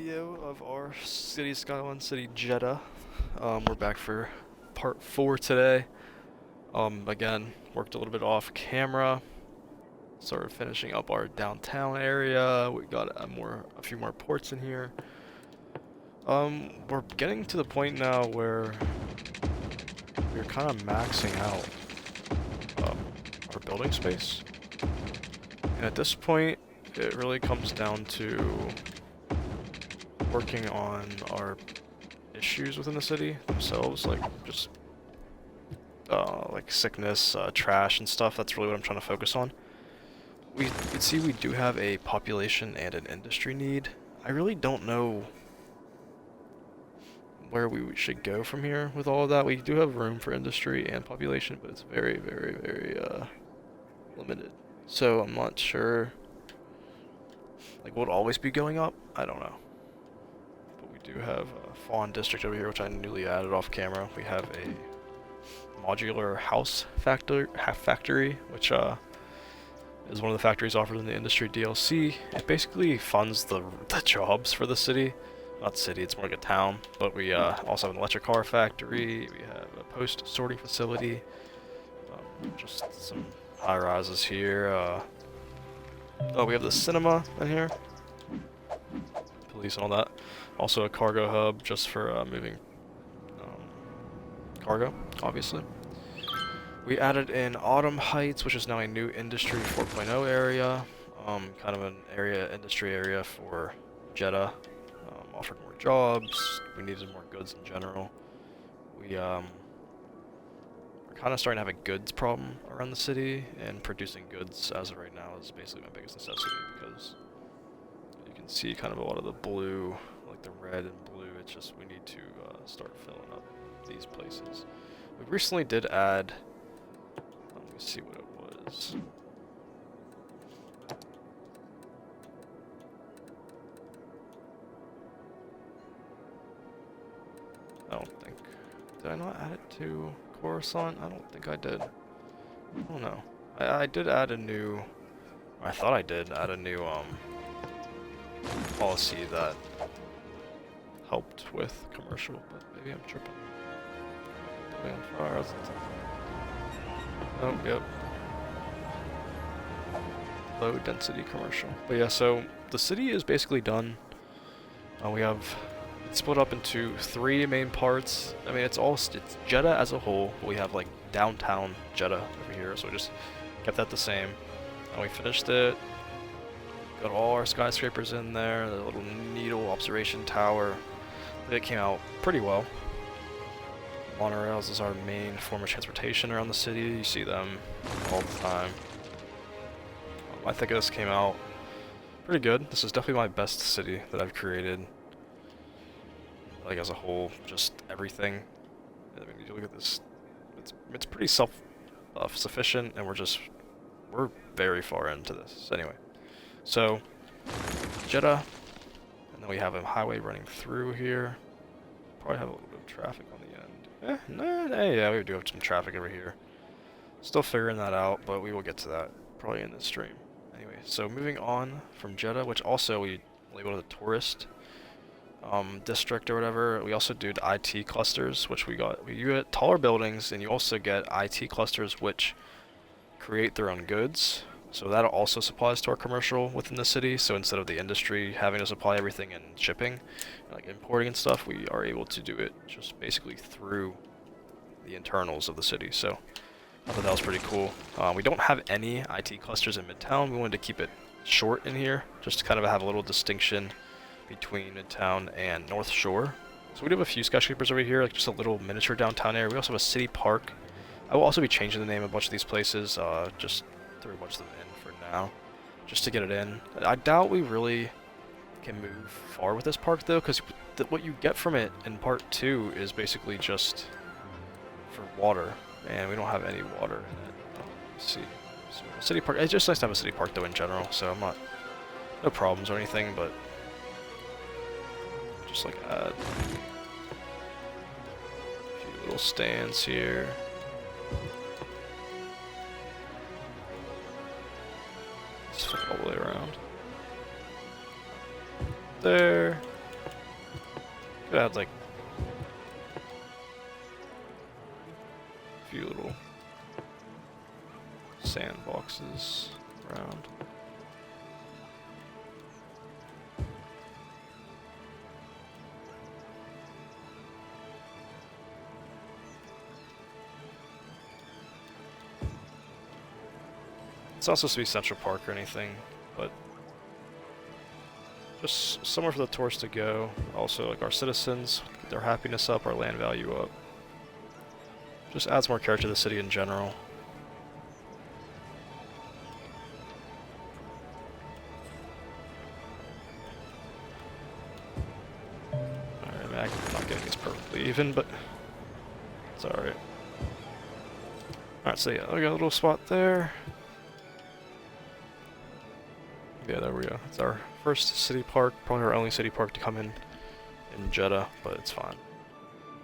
video of our city Skyline City Jeddah. We're back for part 4 today. Again, worked a little bit off camera. Started finishing up our downtown area. We got a few more ports in here. We're getting to the point now where we're kind of maxing out our building space. And at this point, it really comes down to working on our issues within the city themselves, like just like sickness, trash and stuff. That's really what I'm trying to focus on. We can see we do have a population and an industry need. I really don't know where we should go from here with all of that. We do have room for industry and population, but it's very, very, very limited. So I'm not sure. Like, will it always be going up? I don't know. But we do have a Fawn District over here, which I newly added off camera. We have a modular house factory, which is one of the factories offered in the industry DLC. It basically funds the jobs for the city. Not city, it's more like a town. But we also have an electric car factory. We have a post sorting facility. Just some high rises here. Oh, we have the cinema in here. Police and all that. Also a cargo hub just for moving cargo, obviously. We added in Autumn Heights, which is now a new Industry 4.0 area. Kind of an industry area for Jeddah. Offered more jobs. We needed more goods in general. We're kind of starting to have a goods problem around the city, and producing goods as of right now is basically my biggest necessity, because you can see kind of a lot of the blue, like the red and blue. It's just we need to start filling up these places. We recently did add, let me see what it was. I don't think, did I not add it to Coruscant? I don't think I did. I don't know. I did add a new, I thought I did add a new policy that helped with commercial, but maybe I'm tripping. Oh, yep. Low density commercial. But yeah, so the city is basically done. We have split up into 3 main parts. I mean, it's Jeddah as a whole. We have like downtown Jeddah over here, so we just kept that the same. And we finished it. Got all our skyscrapers in there, the little needle observation tower. It came out pretty well. Monorails is our main form of transportation around the city. You see them all the time. I think this came out pretty good. This is definitely my best city that I've created. Like as a whole, just everything. I mean, you look at this, it's pretty self-sufficient, and we're very far into this. Anyway, so Jeddah, and then we have a highway running through here. Probably have a little bit of traffic on the end. Yeah, we do have some traffic over here. Still figuring that out, but we will get to that probably in this stream. Anyway, so moving on from Jeddah, which also we labeled as a tourist district or whatever. We also do the IT clusters, which you get taller buildings, and you also get IT clusters which create their own goods. So that also supplies to our commercial within the city. So instead of the industry having to supply everything and shipping, like importing and stuff, we are able to do it just basically through the internals of the city. So I thought that was pretty cool. We don't have any IT clusters in Midtown. We wanted to keep it short in here, just to kind of have a little distinction between Midtown and North Shore. So we do have a few skyscrapers over here, like just a little miniature downtown area. We also have a city park. I will also be changing the name of a bunch of these places, just throw a bunch of them in for now, just to get it in. I doubt we really can move far with this park though, because what you get from it in part 2 is basically just for water, and we don't have any water in it. Let's see. So city park, it's just nice to have a city park though in general, so I'm not, no problems or anything, but just like add a few little stands here. Just flip all the way around. There. Could add like a few little sandboxes around. It's not supposed to be Central Park or anything, but just somewhere for the tourists to go. Also, like our citizens, get their happiness up, our land value up. Just adds more character to the city in general. Alright, I mean, I'm not getting these perfectly even, but it's alright. Alright, so yeah, we got a little spot there. Yeah, there we go. It's our first city park, probably our only city park to come in Jeddah, but it's fine.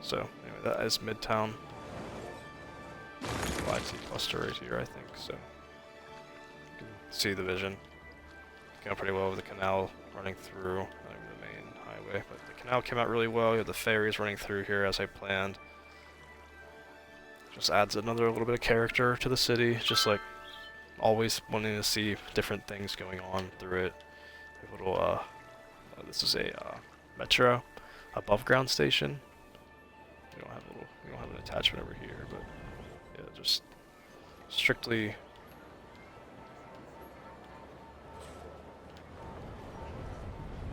So, anyway, that is Midtown. YT cluster right here, I think, so. You can see the vision. Came out pretty well with the canal running through, not even the main highway, but the canal came out really well. You have the ferries running through here as I planned. Just adds another little bit of character to the city, just like always wanting to see different things going on through it. A little, this is a metro above ground station. We don't have an attachment over here, but yeah, just strictly.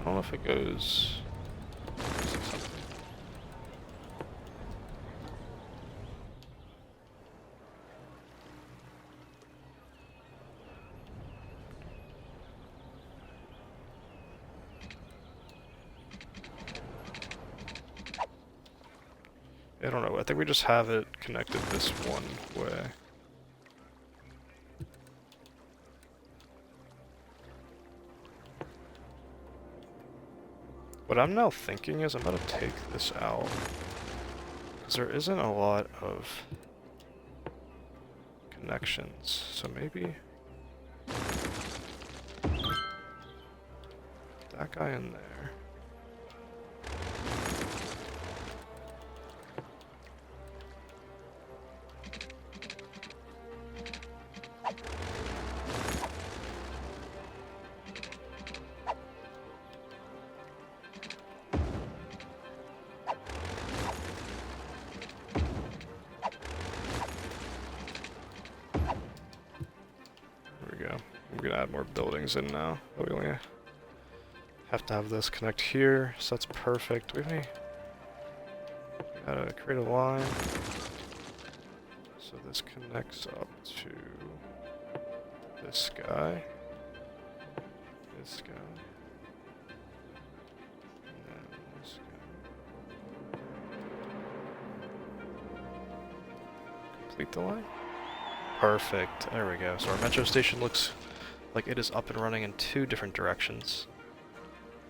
I don't know if it goes. I don't know, I think we just have it connected this one way. What I'm now thinking is I'm gonna take this out. Because there isn't a lot of connections, so maybe that guy in there. I'm gonna add more buildings in now. But we only have to have this connect here, so that's perfect. We gotta create a line. So this connects up to this guy, and then this guy. Complete the line. Perfect. There we go. So our metro station looks like it is up and running in 2 different directions.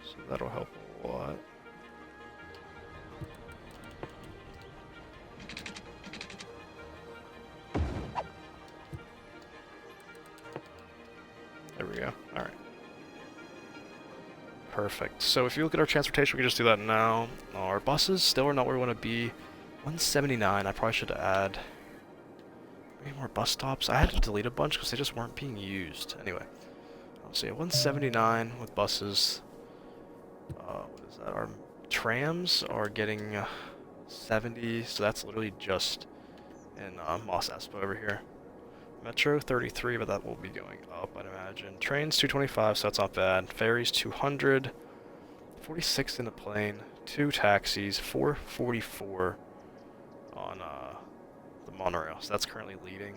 So that'll help a lot. There we go. Alright. Perfect. So if you look at our transportation, we can just do that now. Our buses still are not where we want to be. 179, I probably should add any more bus stops. I had to delete a bunch because they just weren't being used. Anyway, I'll see 179 with buses. What is that? Our trams are getting 70, so that's literally just in Mos Espa over here. Metro 33, but that will be going up, I'd imagine. Trains 225, so that's not bad. Ferries 200, 46 in the plane, 2 taxis, 444 on the monorail. So that's currently leading.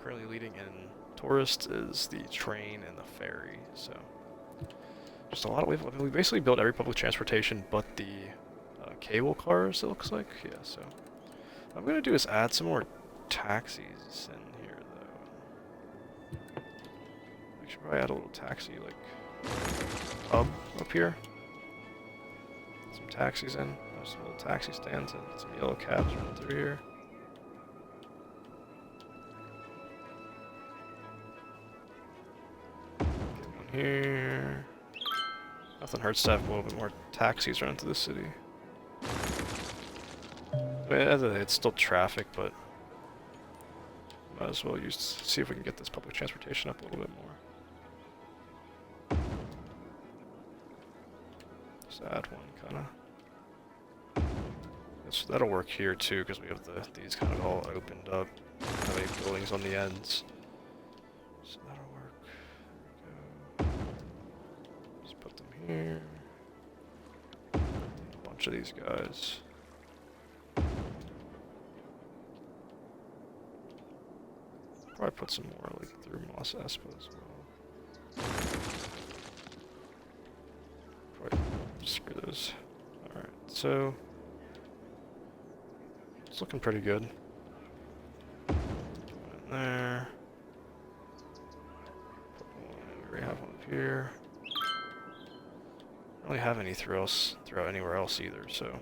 Currently leading in tourists is the train and the ferry. So just a lot of we basically built every public transportation but the cable cars. It looks like, yeah. So what I'm gonna do is add some more taxis in here though. We should probably add a little taxi like hub up here. Some taxis in. There's some little taxi stands and some yellow cabs running through here. Here. Nothing hurts to have a little bit more taxis running through the city. I mean, it's still traffic, but might as well see if we can get this public transportation up a little bit more. Just add one, kind of. That'll work here too, because we have these kind of all opened up. Don't have any buildings on the ends, so that'll work. There we go. Just put them here. A bunch of these guys. Probably put some more like through Moss Espa as well. Probably screw those. Alright, so it's looking pretty good. Put one in there. Put one, we already have one up here. Don't really have any throughout anywhere else either, so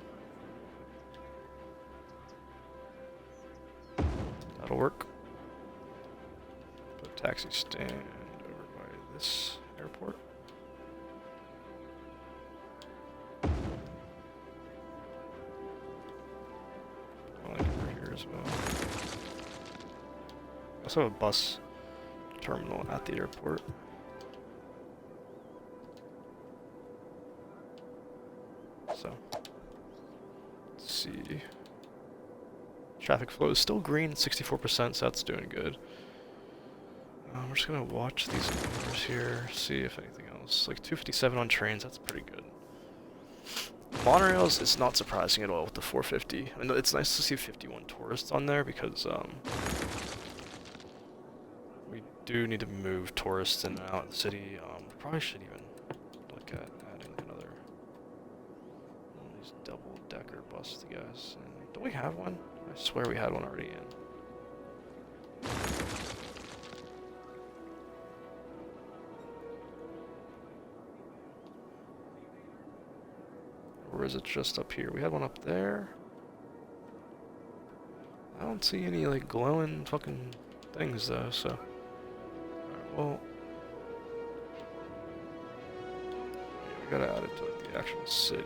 that'll work. Taxi stand over by this airport. Like over here as well. Also have a bus terminal at the airport. So, let's see. Traffic flow is still green, 64%, so that's doing good. We're just gonna watch these numbers here, see if anything else. Like 257 on trains, that's pretty good. Monorails, it's not surprising at all with the 450. I mean, it's nice to see 51 tourists on there because we do need to move tourists in and out of the city. We probably should even look at adding another one of these double-decker buses, guys. And don't we have one? I swear we had one already in. Or is it just up here? We had one up there. I don't see any like glowing fucking things though, so. Alright, well. We gotta add it to like, the actual city.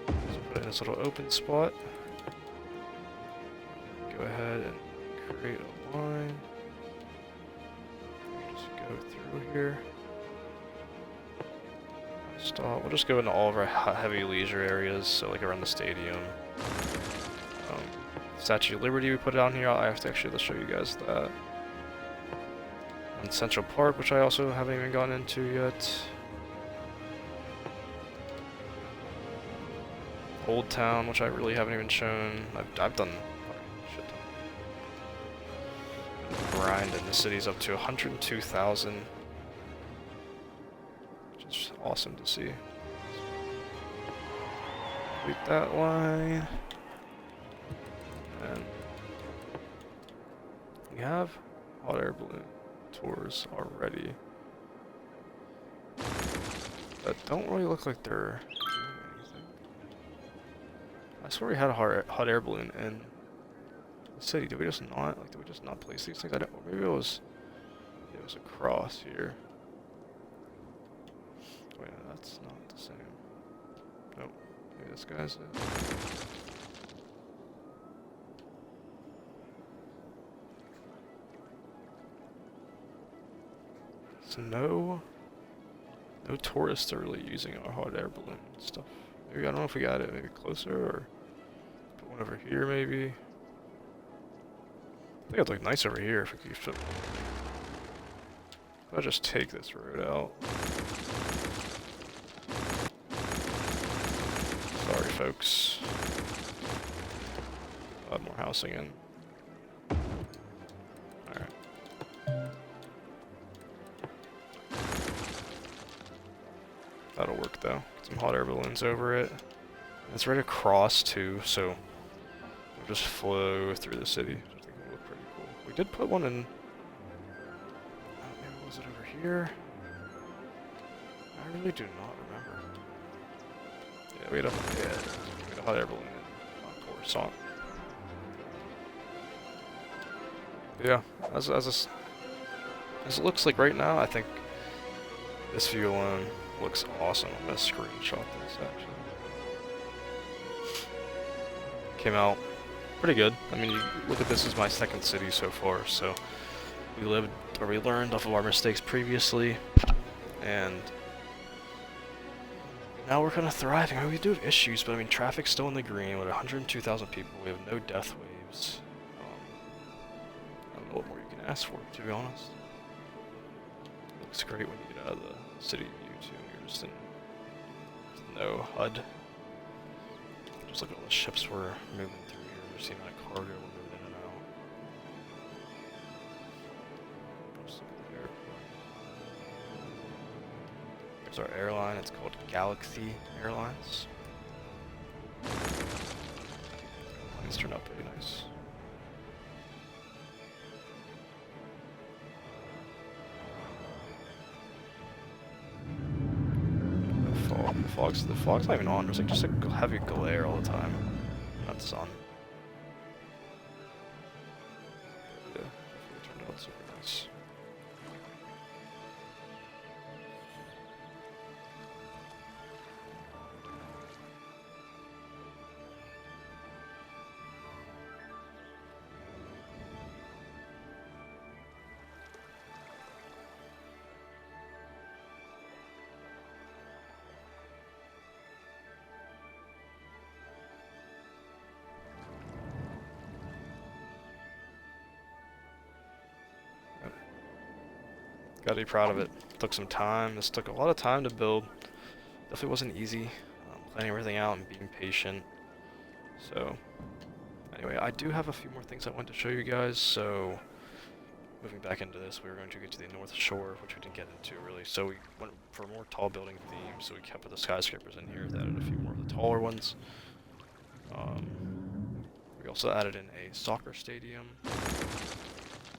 So put it in this little open spot. Go ahead and create a line. Just go through here. Stop. We'll just go into all of our heavy leisure areas, so like around the stadium. Statue of Liberty we put down here. I have to actually show you guys that. And Central Park, which I also haven't even gone into yet. Old Town, which I really haven't even shown. I've done shit ton. Grind in the city's up to 102,000. It's awesome to see. Complete that line. And we have hot air balloon tours already. That don't really look like they're doing anything. I swear we had a hot air balloon in the city. Did we just not? Like, did we just not place these things? I don't. Or maybe it was across here. Wait, no, that's not the same. Nope. Maybe this guy's it. So no tourists are really using our hot air balloon stuff. Maybe, I don't know if we got it maybe closer or put one over here maybe. I think it'd look nice over here if we could fit one. I'll just take this road out. Sorry, folks. I'll add more housing in. Alright. That'll work though. Some hot air balloons over it. It's right across too, so we'll just flow through the city, which I think will look pretty cool. We did put one in. Maybe was it over here? I really do not remember. Yeah, we had a hot air balloon in Coruscant. Yeah, as it looks like right now, I think this view alone looks awesome. I'm gonna screenshot this actually. came out pretty good. I mean, you look at this as my second city so far, so we learned off of our mistakes previously, and now we're kind of thriving. I mean, we do have issues, but I mean, traffic's still in the green with 102,000 people. We have no death waves. I don't know what more you can ask for, to be honest. It looks great when you get out of the city view, too. You're just in no HUD. Just look at all the ships we're moving through here. There's the amount of cargo we're moving in and out. Just look at the airport. Here's our airline. It's called Galaxy Airlines. Planes turned out pretty nice. The fog's not even on. There's like just a heavy glare all the time. Not sun. Yeah, it turned out super nice. Gotta be proud of it. Took some time. This took a lot of time to build. Definitely wasn't easy. Planning everything out and being patient. So, anyway, I do have a few more things I want to show you guys. So, moving back into this, we were going to get to the North Shore, which we didn't get into really. So we went for more tall building themes. So we kept with the skyscrapers in here. Added a few more of the taller ones. We also added in a soccer stadium.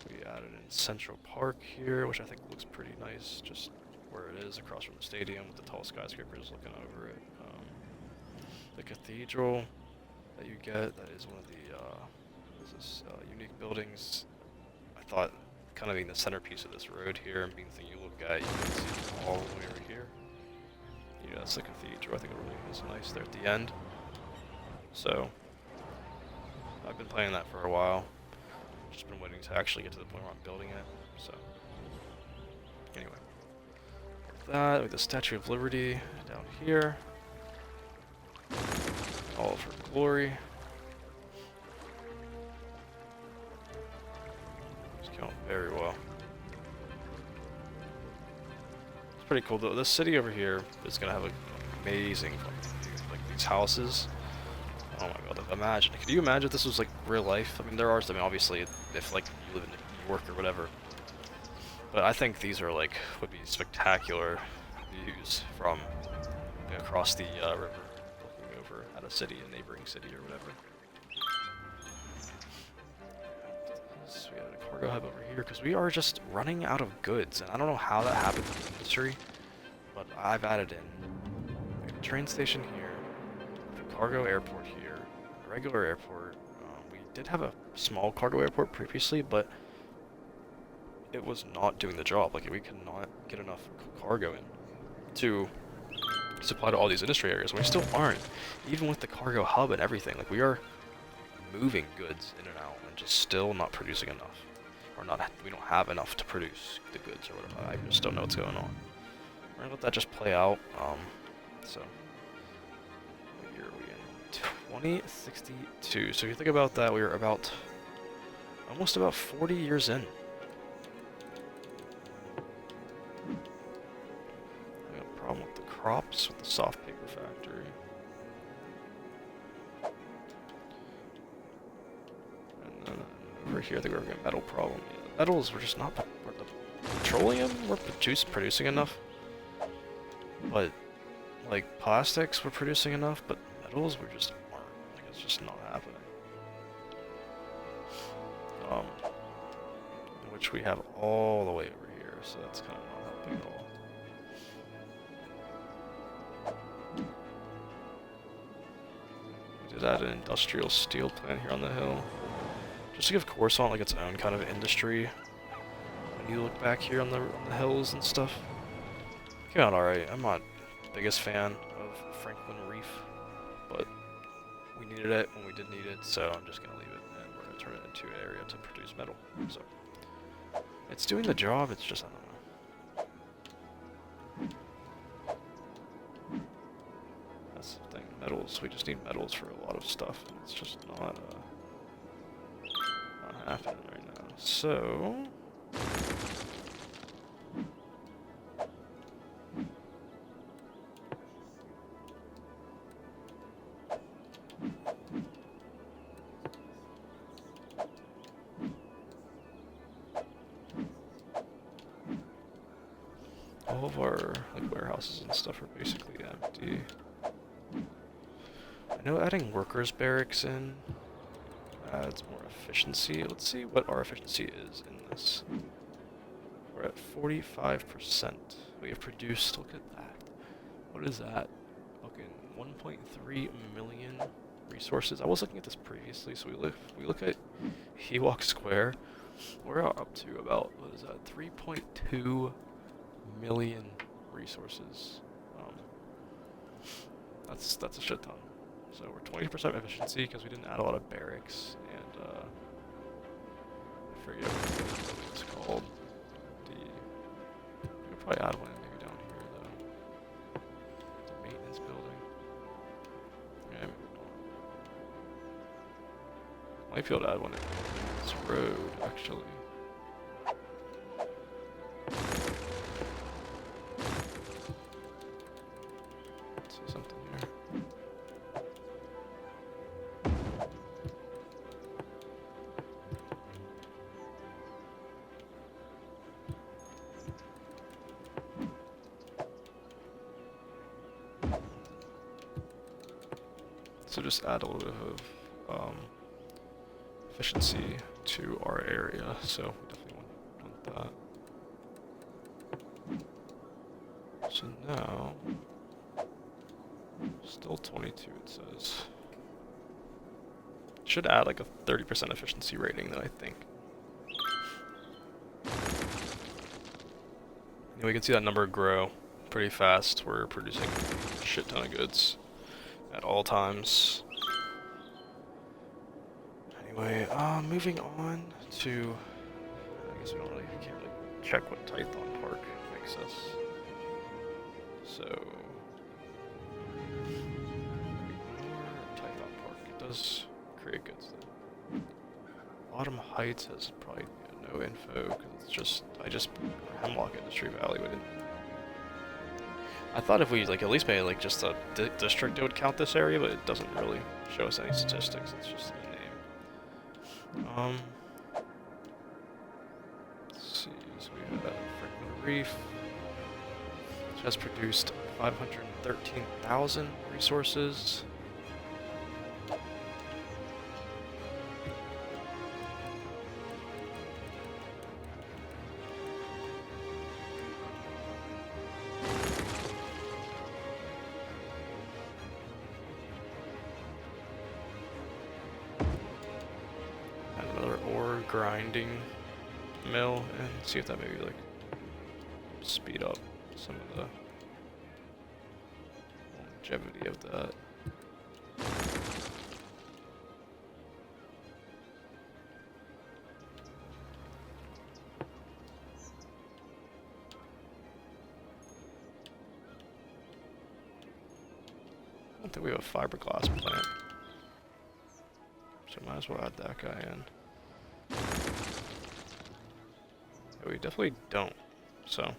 We added in Central Park here, which I think looks pretty nice, just where it is across from the stadium with the tall skyscrapers looking over it. The cathedral that you get, that is one of the unique buildings. I thought kind of being the centerpiece of this road here and being the thing you look at, you can see it all the way over here. You know, that's the cathedral. I think it really is nice there at the end. So, I've been playing that for a while. Just been waiting to actually get to the point where I'm building it. So, anyway, that with the Statue of Liberty down here, all of her glory. It's going very well. It's pretty cool though. This city over here is gonna have an amazing fucking view. Like these houses. Oh my god, imagine. Could you imagine if this was like real life? I mean, there are some, obviously, if like you live in New York or whatever. But I think these are like, would be spectacular views from across the river, looking over at a city, a neighboring city or whatever. So we had a cargo hub over here, because we are just running out of goods. And I don't know how that happened in the industry, but I've added in a train station here, a cargo airport here, regular airport. We did have a small cargo airport previously, but it was not doing the job. Like, we could not get enough cargo in to supply to all these industry areas. We still aren't, even with the cargo hub and everything. Like, we are moving goods in and out and just still not producing enough, or not. We don't have enough to produce the goods or whatever. I just don't know what's going on. We're gonna let that just play out. So. 2062. So if you think about that, we were almost about 40 years in. I got a problem with the crops with the soft paper factory. And then over here, I think we're getting a metal problem. Yeah, the metals were just not. The petroleum we're producing enough, but like plastics we're producing enough, but metals we just aren't. Like, it's just not happening. Which we have all the way over here, so that's kind of not helping at all. We did add an industrial steel plant here on the hill, just to give Coruscant like its own kind of industry. When you look back here on the hills and stuff, came out alright. I'm not the biggest fan of Franklin Reef, but we needed it when we did need it, so I'm just gonna leave it, and we're gonna turn it into an area to produce metal. So it's doing the job. It's just I don't know. That's the thing. Metals. We just need metals for a lot of stuff, and it's just not happening right now. So. All of our like warehouses and stuff are basically empty. I know adding workers barracks in adds more efficiency. Let's see what our efficiency is in this. We're at 45%. We have produced, look at that. What is that? Fucking 1.3 million resources. I was looking at this previously, so we look at Ewok Square. We're up to about, what is that, 3.2 million resources. That's a shit ton. So we're 20% efficiency because we didn't add a lot of barracks, and I forget what it's called. We could probably add one maybe down here though. The maintenance building. Yeah, maybe not. Might be able to add one in this road actually. So just add a little bit of efficiency to our area, so we definitely want that. So now, still 22 it says. Should add like a 30% efficiency rating though, I think. And we can see that number grow pretty fast. We're producing a shit ton of goods at all times. Anyway, moving on to, I guess we can't really check what Tython Park makes us. So, Tython Park, it does create goods though. Autumn Heights has probably no info because it's just, Hemlock Industry Valley wouldn't. I thought if we like at least made like just a district, it would count this area, but it doesn't really show us any statistics. It's just a name. Let's see. So we have Franklin Reef, which has produced 513,000 resources. Grinding mill and see if that maybe like speed up some of the longevity of that. I don't think we have a fiberglass plant, so might as well add that guy in. We definitely don't, so.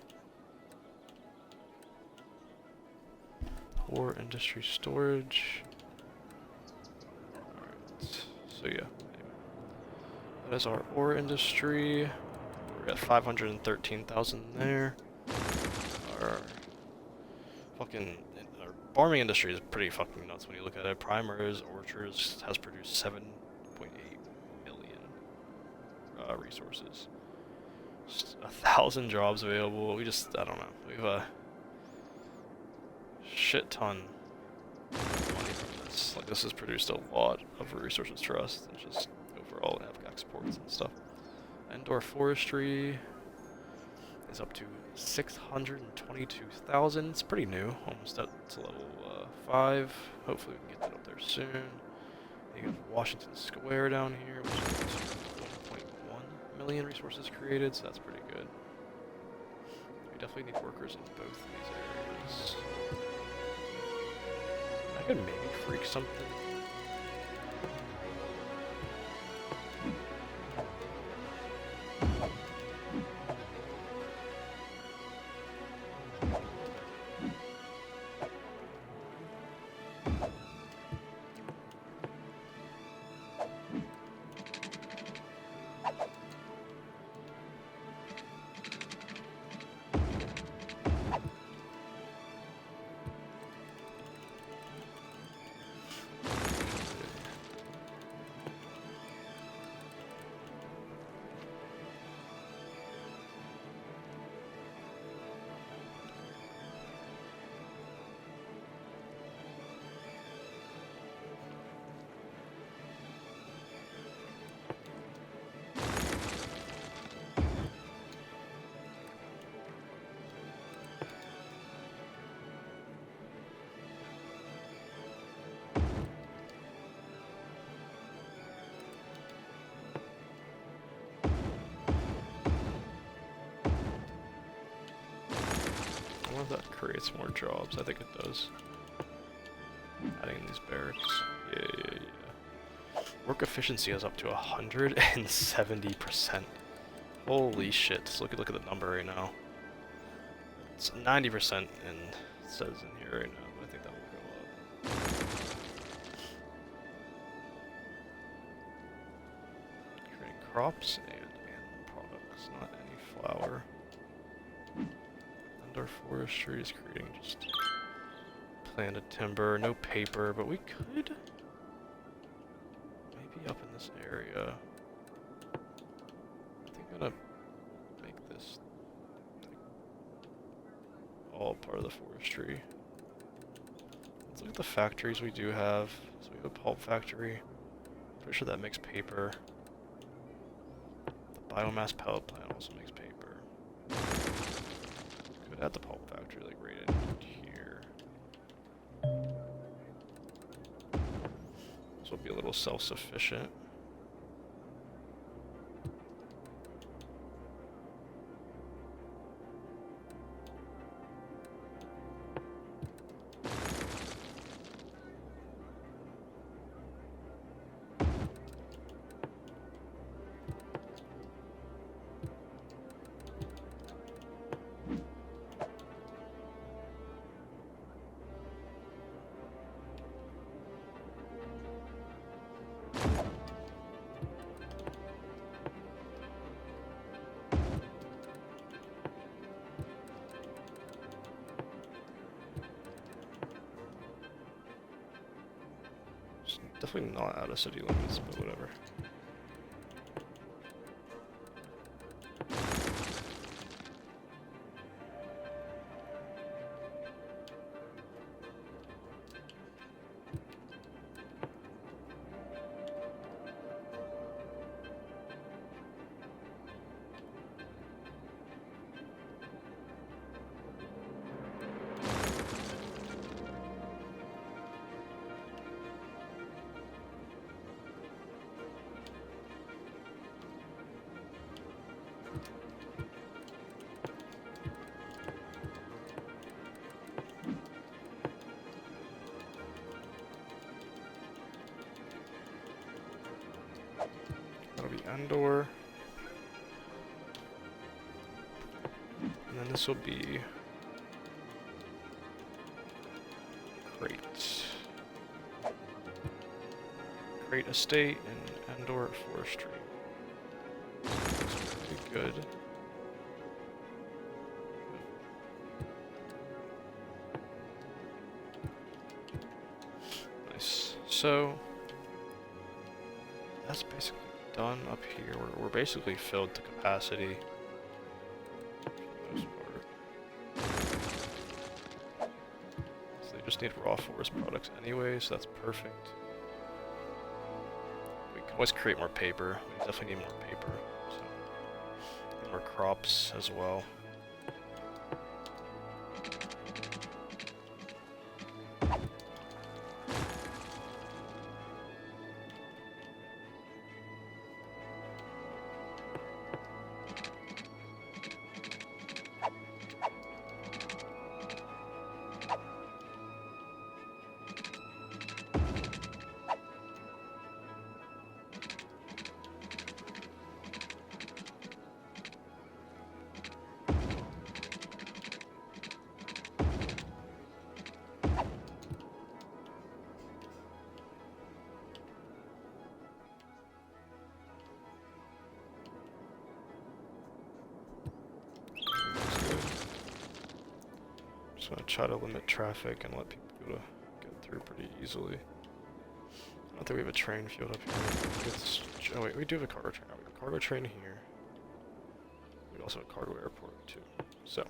Ore industry storage. Alright, so yeah. That is our ore industry. We're at 513,000 there. Our farming industry is pretty fucking nuts when you look at it. Primers, orchards has produced 7.8 million resources. Just 1,000 jobs available. I don't know. We have a shit ton of money from this. Like, this has produced a lot of resources for us, and just overall exports and stuff. Indoor forestry is up to 622,000. It's pretty new, almost up to level 5. Hopefully we can get that up there soon. You got Washington Square down here, which is 1.1 million resources created, so that's pretty good. We definitely need workers in both of these areas. I could maybe freak something. I wonder if that creates more jobs. I think it does. Adding these barracks. Yeah. Work efficiency is up to 170%. Holy shit. So look at the number right now. It's 90% and it says in here right now, but I think that will go up. Creating crops and animal products, not any flour. Our forestry is creating just planted timber, no paper, but we could maybe up in this area. I think I'm gonna make this all part of the forestry. Let's look at the factories we do have. So we have a pulp factory. Pretty sure that makes paper. The biomass pellet plant also makes paper. At the pulp factory, like right in here. This will be a little self-sufficient. Definitely not out of city limits, but whatever. That'll be Endor. And then this will be Crate Estate and Endor Forestry. Looks pretty good. Nice. So that's basically done up here. We're basically filled to capacity for the most part. So they just need raw forest products anyway, so that's perfect. We can always create more paper. We definitely need more paper. So. And more crops as well. Just want to try to limit traffic and let people get through pretty easily. I don't think we have a train field up here. Oh wait, we do have a cargo train. We have a cargo train here. We also have a cargo airport too. So,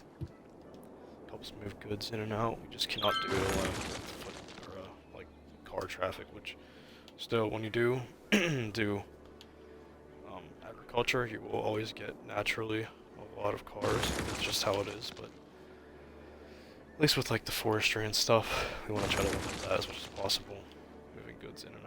helps move goods in and out. We just cannot do it alone or like car traffic, which still when you do do agriculture, you will always get naturally a lot of cars. It's just how it is, but at least with like the forestry and stuff, we want to try to limit that as much as possible, moving goods in and out.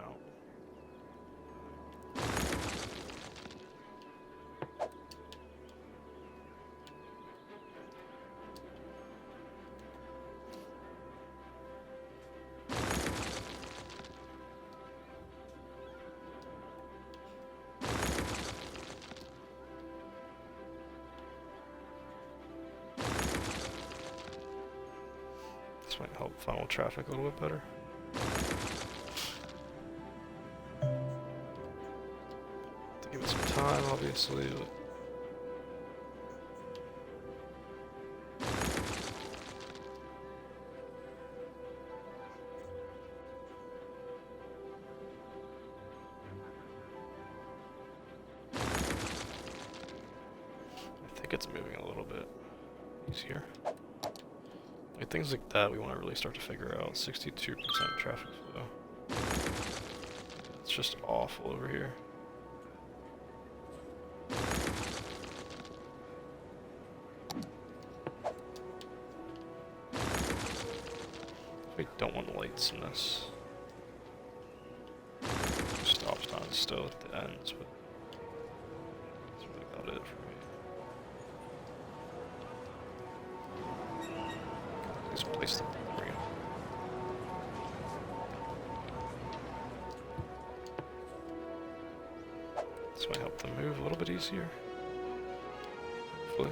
This might help funnel traffic a little bit better. To give it some time, obviously, but I think it's moving a little bit easier. Like things like that we want to really start to figure out. 62% traffic flow. It's just awful over here. We don't want lights in this. Stop sign still at the ends, but that's really about it for me. Just place them there. This might help them move a little bit easier. Hopefully.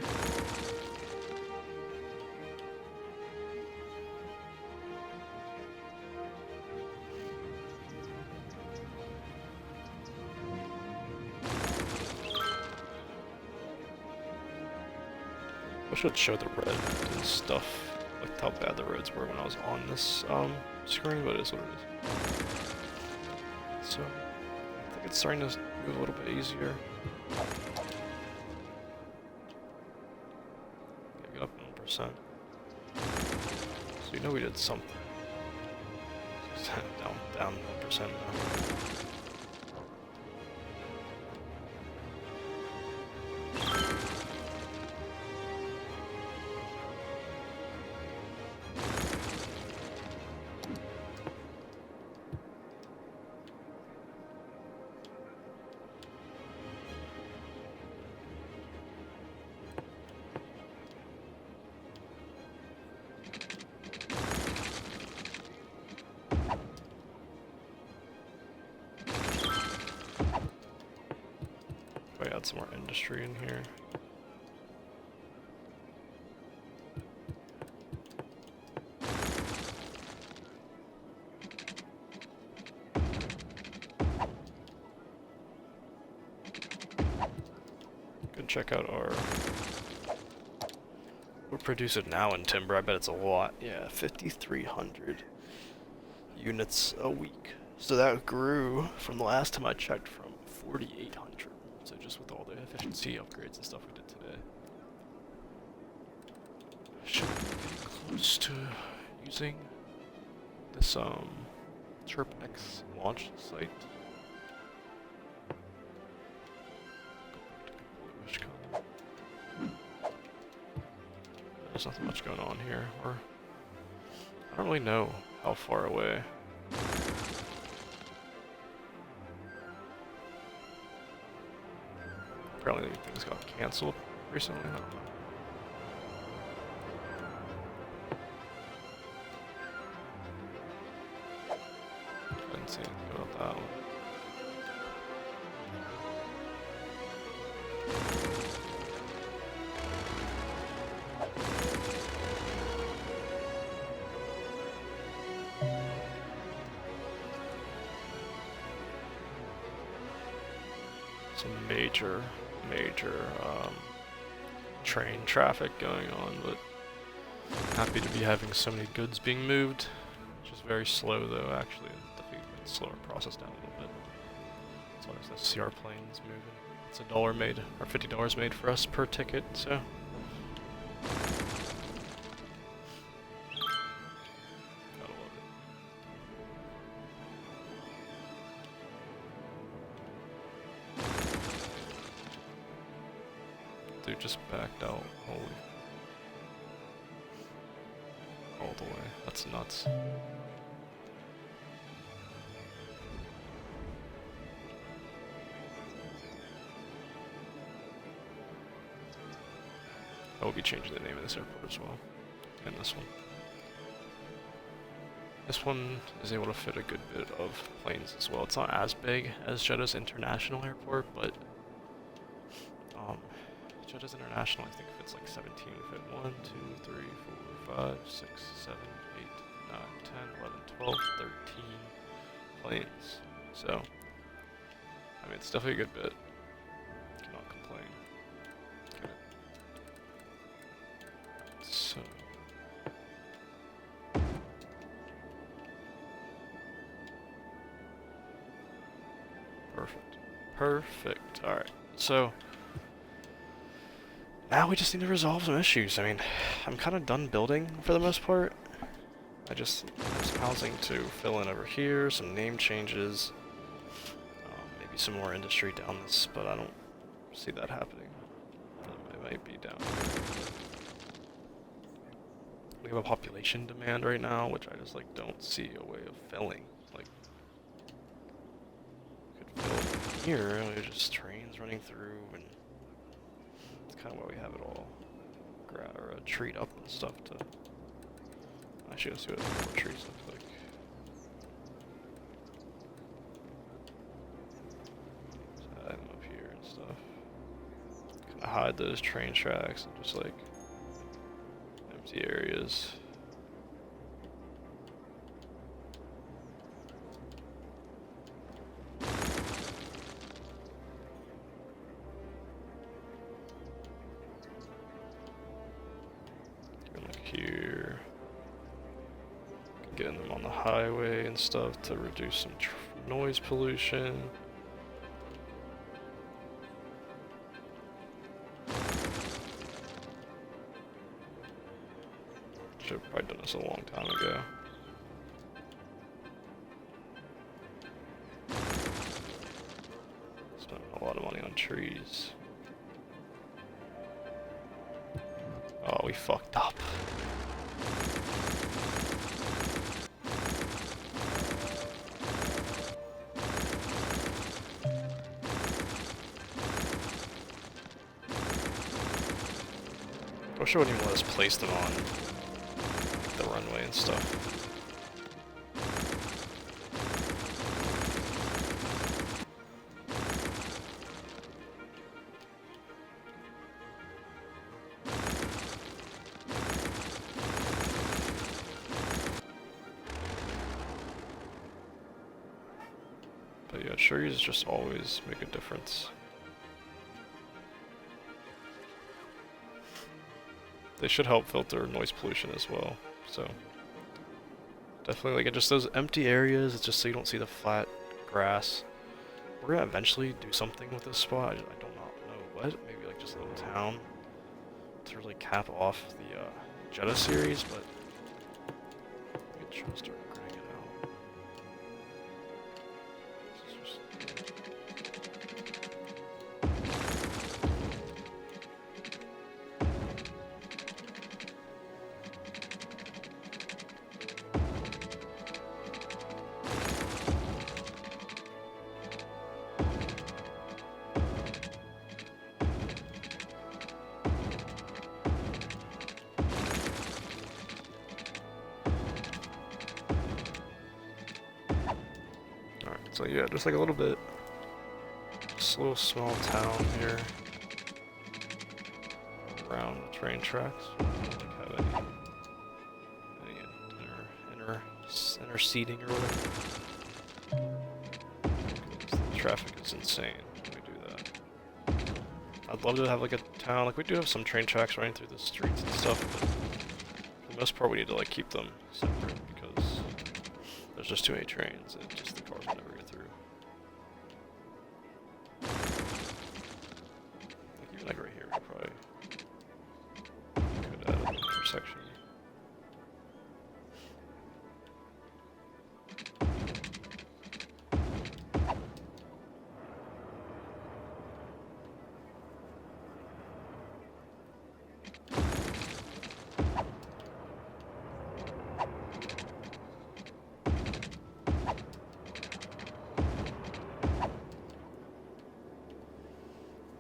I should show the red and stuff, like how bad the roads were when I was on this screen, but it is what it is. So, I think it's starting to move a little bit easier. Get up 1%. So you know we did something. down 1% now. Add some more industry in here. Go check out our... We'll produce it now in timber. I bet it's a lot. Yeah, 5,300 units a week. So that grew from the last time I checked from 4,800. So just with all the efficiency upgrades and stuff we did today. Should be getting close to using this Chirp X launch site. Bluish color. There's nothing much going on here. I don't really know how far away. Apparently things got cancelled recently, I don't know. I didn't see anything about that one. Some major train traffic going on, but Happy to be having so many goods being moved, which is very slow though. Actually, definitely a slower process down a little bit. As long as the CR plane's moving, it's $1 made or $50 made for us per ticket. So. Dude just backed out. Holy. All the way. That's nuts. I will be changing the name of this airport as well. And this one. This one is able to fit a good bit of planes as well. It's not as big as Jedha's International Airport, but Jedha's International, I think, fits like 17. We fit 1, 2, 3, 4, 5, 6, 7, 8, 9, 10, 11, 12, 13 planes. So, I mean, it's definitely a good bit. Cannot complain. Okay. So. Perfect. Perfect. Alright. So. Now we just need to resolve some issues. I mean, I'm kind of done building for the most part. I just have some housing to fill in over here, some name changes, maybe some more industry down this, but I don't see that happening. It might be down here. We have a population demand right now, which I just like don't see a way of filling. Like, we could fill it here, and there's just trains running through, and kind of why we have it all treed up and stuff to actually let's see what the trees look like. So add them up here and stuff. Kind of hide those train tracks and just like empty areas. Here, getting them on the highway and stuff to reduce some noise pollution. Should have probably done this a long time ago. Spent a lot of money on trees. Oh, we fucked up. I wish I wouldn't even let us place them on like, the runway and stuff. But yeah, trees just always make a difference. They should help filter noise pollution as well, so definitely like just those empty areas, it's just so you don't see the flat grass. We're gonna eventually do something with this spot. I do not know what. Maybe like just a little town to really cap off the Jedha series, but we could try to start grading it out. So yeah, just like a little bit, just a little small town here around the train tracks. Like have any inner seating or whatever. The traffic is insane when we do that. I'd love to have like a town, like we do have some train tracks running through the streets and stuff, but most part, we need to like keep them separate because there's just too many trains and just the cars will never get through. Like even like right here, we probably could add an intersection.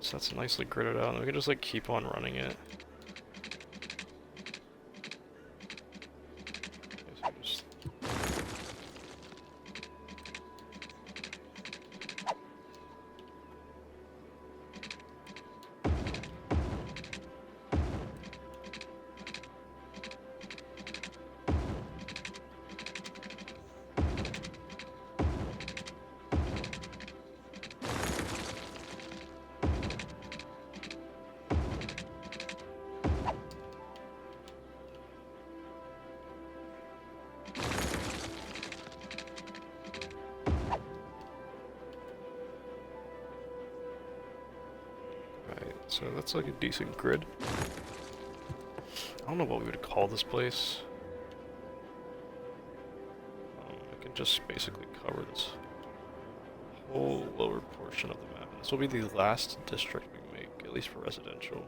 So that's nicely gridded out, and we can just like keep on running it. So that's like a decent grid. I don't know what we would call this place. I can just basically cover this whole lower portion of the map. This will be the last district we make, at least for residential.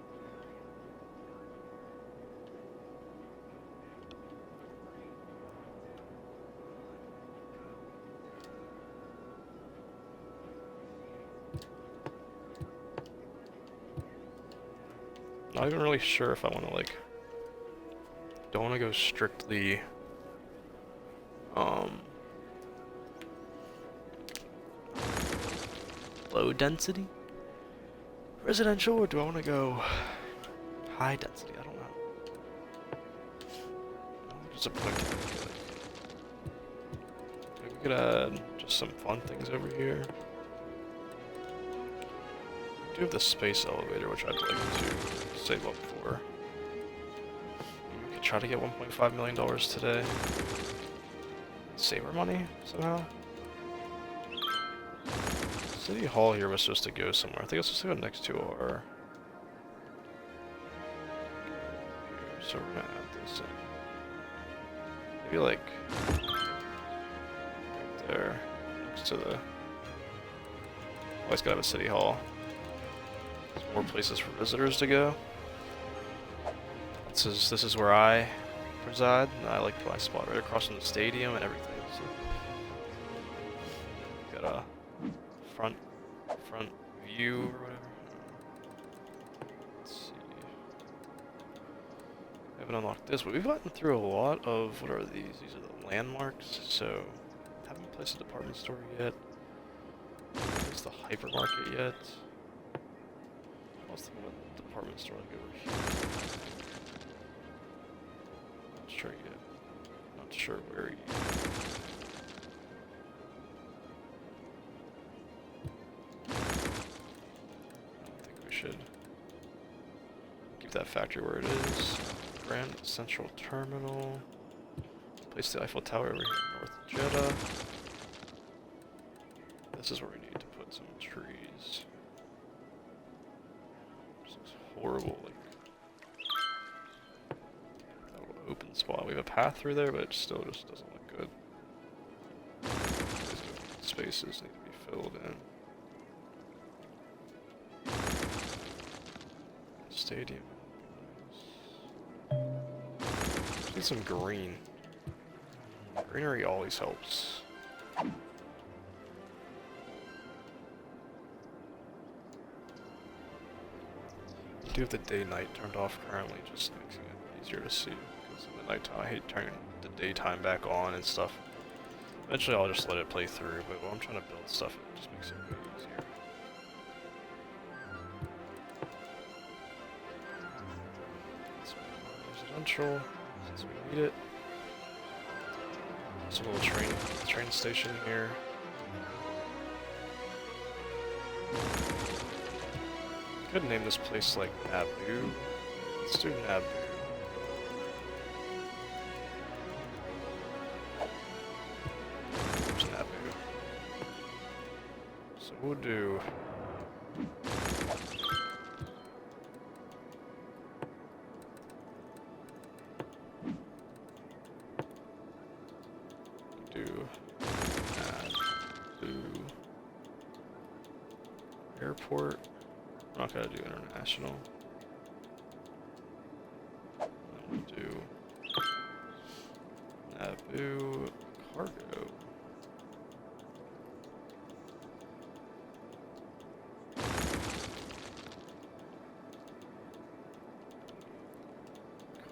Not even really sure if I want to like, don't want to go strictly low density residential, or do I want to go high density? I don't know. Just a point. We could add just some fun things over here. We do have the space elevator, which I'd like to save up for. We could try to get $1.5 million today. Save our money somehow. City Hall here was supposed to go somewhere. I think it's supposed to go next to our... So we're gonna add this in. Maybe like... right there. Next to the... Always gotta have a City Hall. There's more places for visitors to go. This is where I reside, and I like my spot right across from the stadium and everything. So got a front view or whatever. Let's see. I haven't unlocked this, but we've gotten through a lot of, what are these? These are the landmarks. So haven't placed a department store yet. Is the hypermarket yet? What's the department store like over here? Not sure yet. Not sure where yet. Should keep that factory where it is. Grand Central Terminal. Place the Eiffel Tower over here in North Jedha. This is where we need to put some trees. This looks horrible, like that little open spot. We have a path through there, but it still just doesn't look good. These spaces need to be filled in. Stadium. Just need some green. Greenery always helps. I do have the day-night turned off currently, just makes it easier to see. Because in the nighttime, I hate turning the daytime back on and stuff. Eventually, I'll just let it play through, but when I'm trying to build stuff, it just makes it way easier. Residential, since we need it. There's a little train station here. Could name this place like Naboo. Let's do Naboo. We'll do. Add blue airport. I'm not gonna do international. Then we'll do Naboo cargo.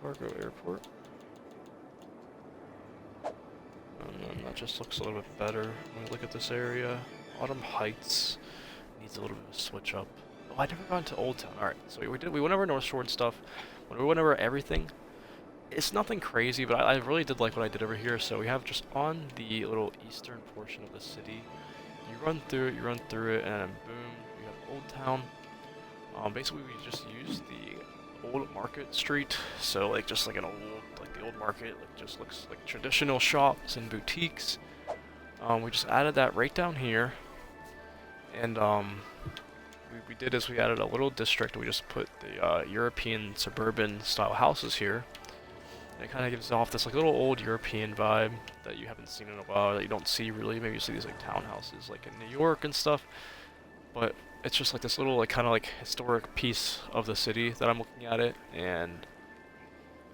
Cargo airport. And then that just looks a little bit better when we look at this area. Autumn Heights needs a little bit of a switch up. Oh, I never got into Old Town. Alright, so we went over North Shore and stuff. When we went over everything, it's nothing crazy, but I really did like what I did over here. So we have just on the little eastern portion of the city, you run through it, and then boom, you have Old Town. Basically we just use the old market street, so like just like an old, like the old market, like just looks like traditional shops and boutiques. We just added that right down here, and we did is we added a little district. We just put the European suburban style houses here. And it kind of gives off this like little old European vibe that you haven't seen in a while, that you don't see really. Maybe you see these like townhouses like in New York and stuff, but it's just like this little like kind of like historic piece of the city that I'm looking at it, and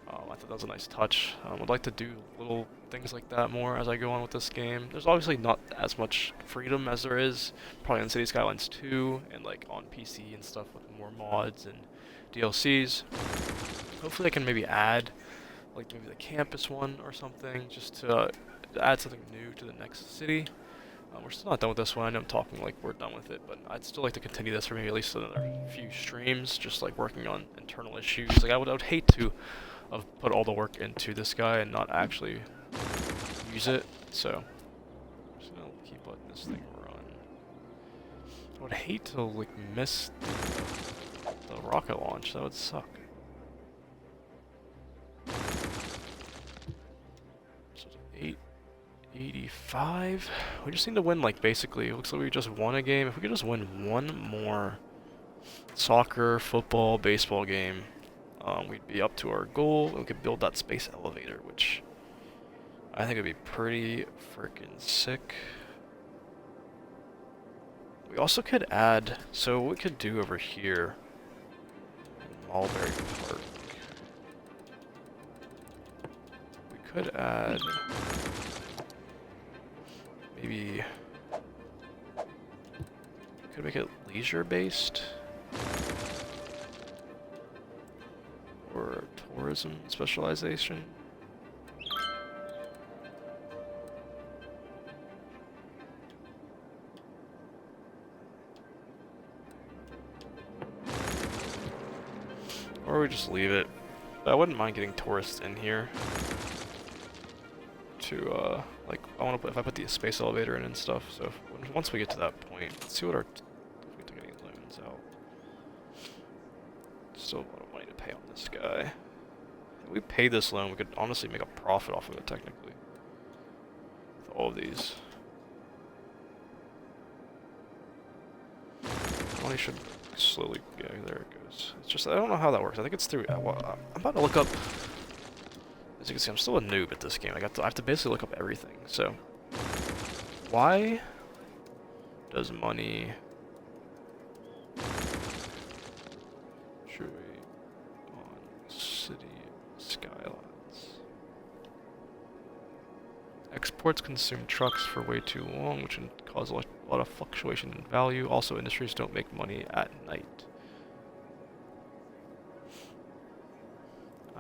I thought that was a nice touch. I'd like to do little things like that more as I go on with this game. There's obviously not as much freedom as there is probably on City Skylines 2 and like on PC and stuff with more mods and DLCs. Hopefully I can maybe add like maybe the campus one or something, just to add something new to the next city. We're still not done with this one. I know I'm talking like we're done with it, but I'd still like to continue this for maybe at least another few streams, just like working on internal issues. Like I would hate to have put all the work into this guy and not actually use it. So I'm just gonna keep letting this thing run. I would hate to like miss the rocket launch. That would suck. So it's 885. We just need to win, like, basically. It looks like we just won a game. If we could just win one more soccer, football, baseball game, we'd be up to our goal. We could build that space elevator, which I think would be pretty freaking sick. We also could add, so what we could do over here, Mulberry Park. We could add maybe, could make it leisure based or tourism specialization. Or we just leave it. But I wouldn't mind getting tourists in here to like, I want to put, if I put the space elevator in and stuff. So once we get to that point, let's see what our, if we took any loans out. Still a lot of money to pay on this guy. If we paid this loan, we could honestly make a profit off of it technically. With all of these. Money should slowly, yeah, there it goes. It's just, I don't know how that works. I think it's through, well, I'm about to look up. As you can see, I'm still a noob at this game. I have to basically look up everything. So, why does money trade on City Skylines? Exports consume trucks for way too long, which can cause a lot of fluctuation in value. Also, industries don't make money at night.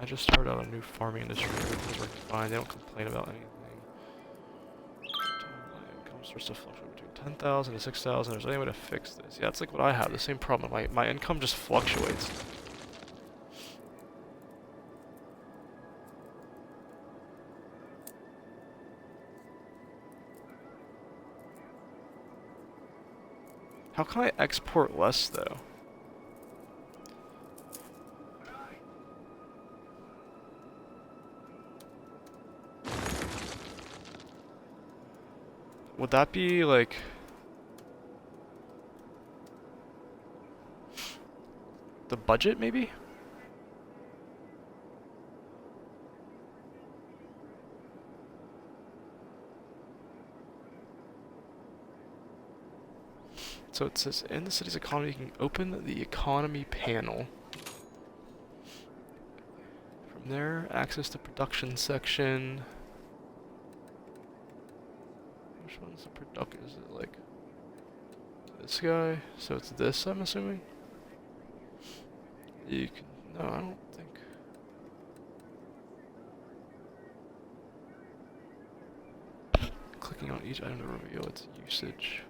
I just started out a new farming industry. Everything's working fine. They don't complain about anything. Income starts to fluctuate between 10,000 to 6,000. There's any way to fix this? Yeah, it's like what I have. The same problem. My income just fluctuates. How can I export less though? Would that be like... the budget, maybe? So it says, in the city's economy, you can open the economy panel. From there, access the production section. Which one's the production? Is it like this guy? So it's this, I'm assuming? You can, no, I don't think. Clicking on each item to reveal its usage.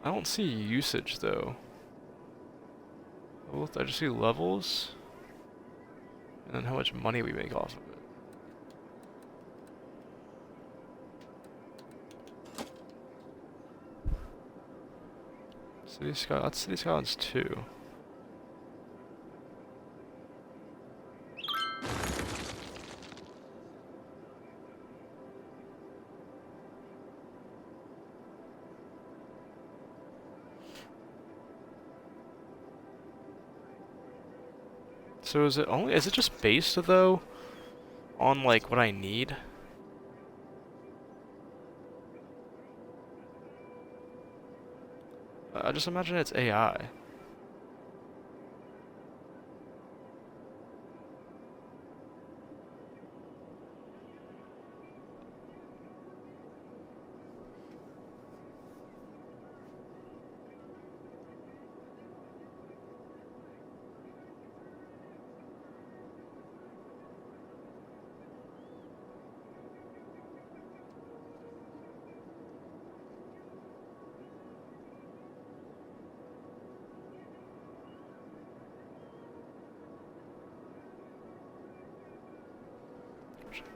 I don't see usage though. I just see levels, and then how much money we make off of it. That's City Skylines 2. So is it just based though on like what I need? I just imagine it's AI.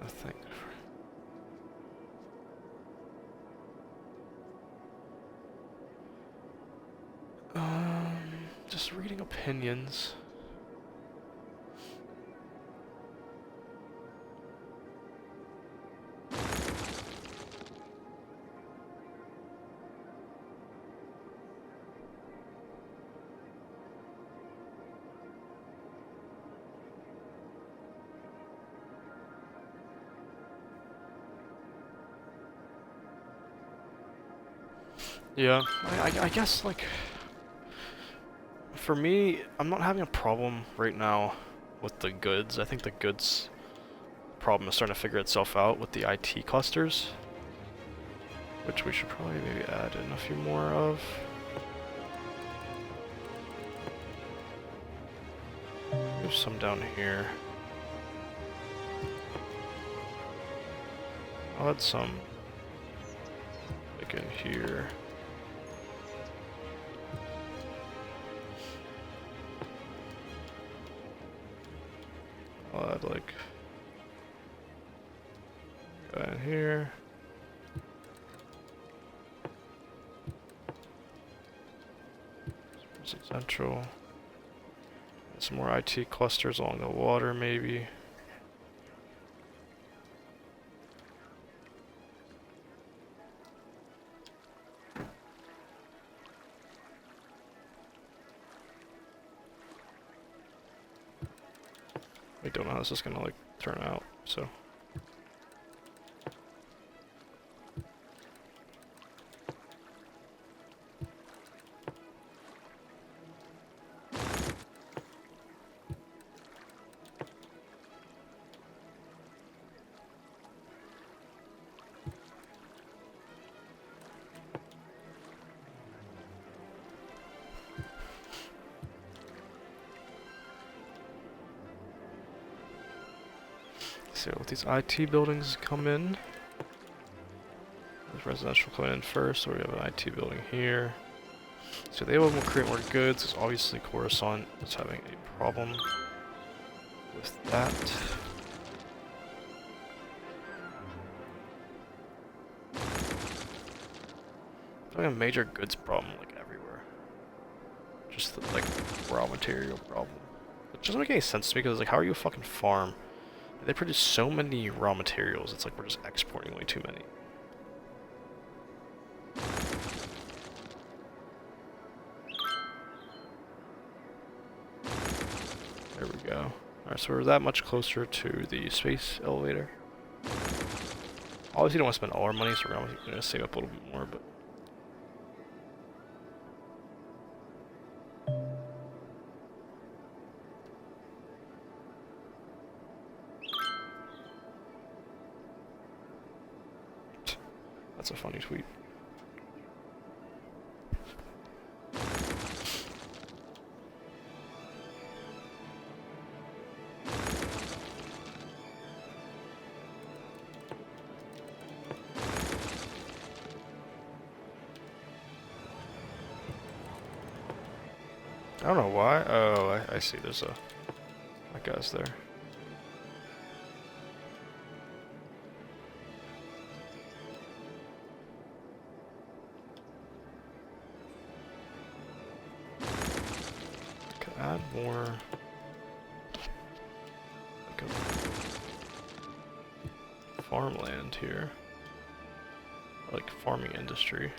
I think. Just reading opinions. Yeah, I guess, like, for me, I'm not having a problem right now with the goods. I think the goods problem is starting to figure itself out with the IT clusters, which we should probably maybe add in a few more of. There's some down here. I'll add some, like, in here. I'll add like guy in here. Central. Some more IT clusters along the water, maybe. I don't know how this is gonna like turn out, so. So let these IT buildings come in. There's residential coming in first, so we have an IT building here. So they will create more goods, because obviously Coruscant is having a problem with that. Having a major goods problem like everywhere. Just the, like raw material problem. It doesn't make any sense to me because like how are you a fucking farm They produce so many raw materials, it's like we're just exporting way too many. There we go. Alright, so we're that much closer to the space elevator. Obviously don't want to spend all our money, so we're going to save up a little bit more, but... That's a funny tweet. I don't know why. Oh, I see. There's a... That guy's there. Can add more... Like a farmland here. Like farming industry.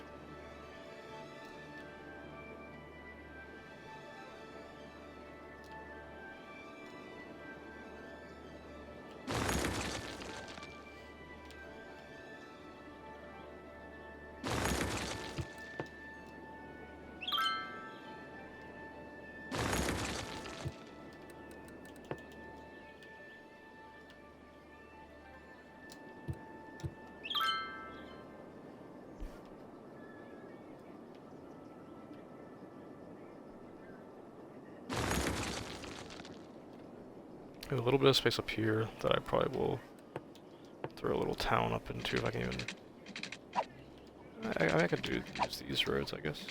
A little bit of space up here that I probably will throw a little town up into if I can even... I could use these roads, I guess.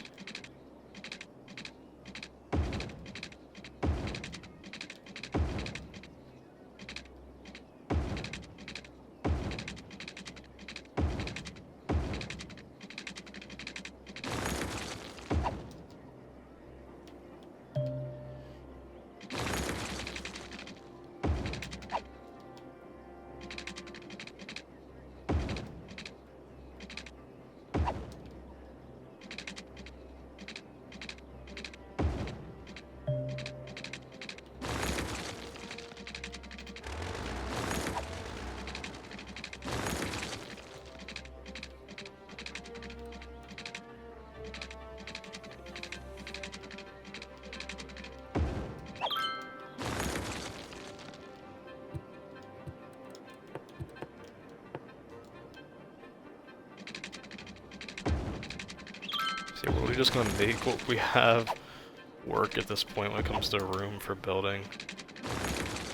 We're just gonna make what we have work at this point when it comes to room for building.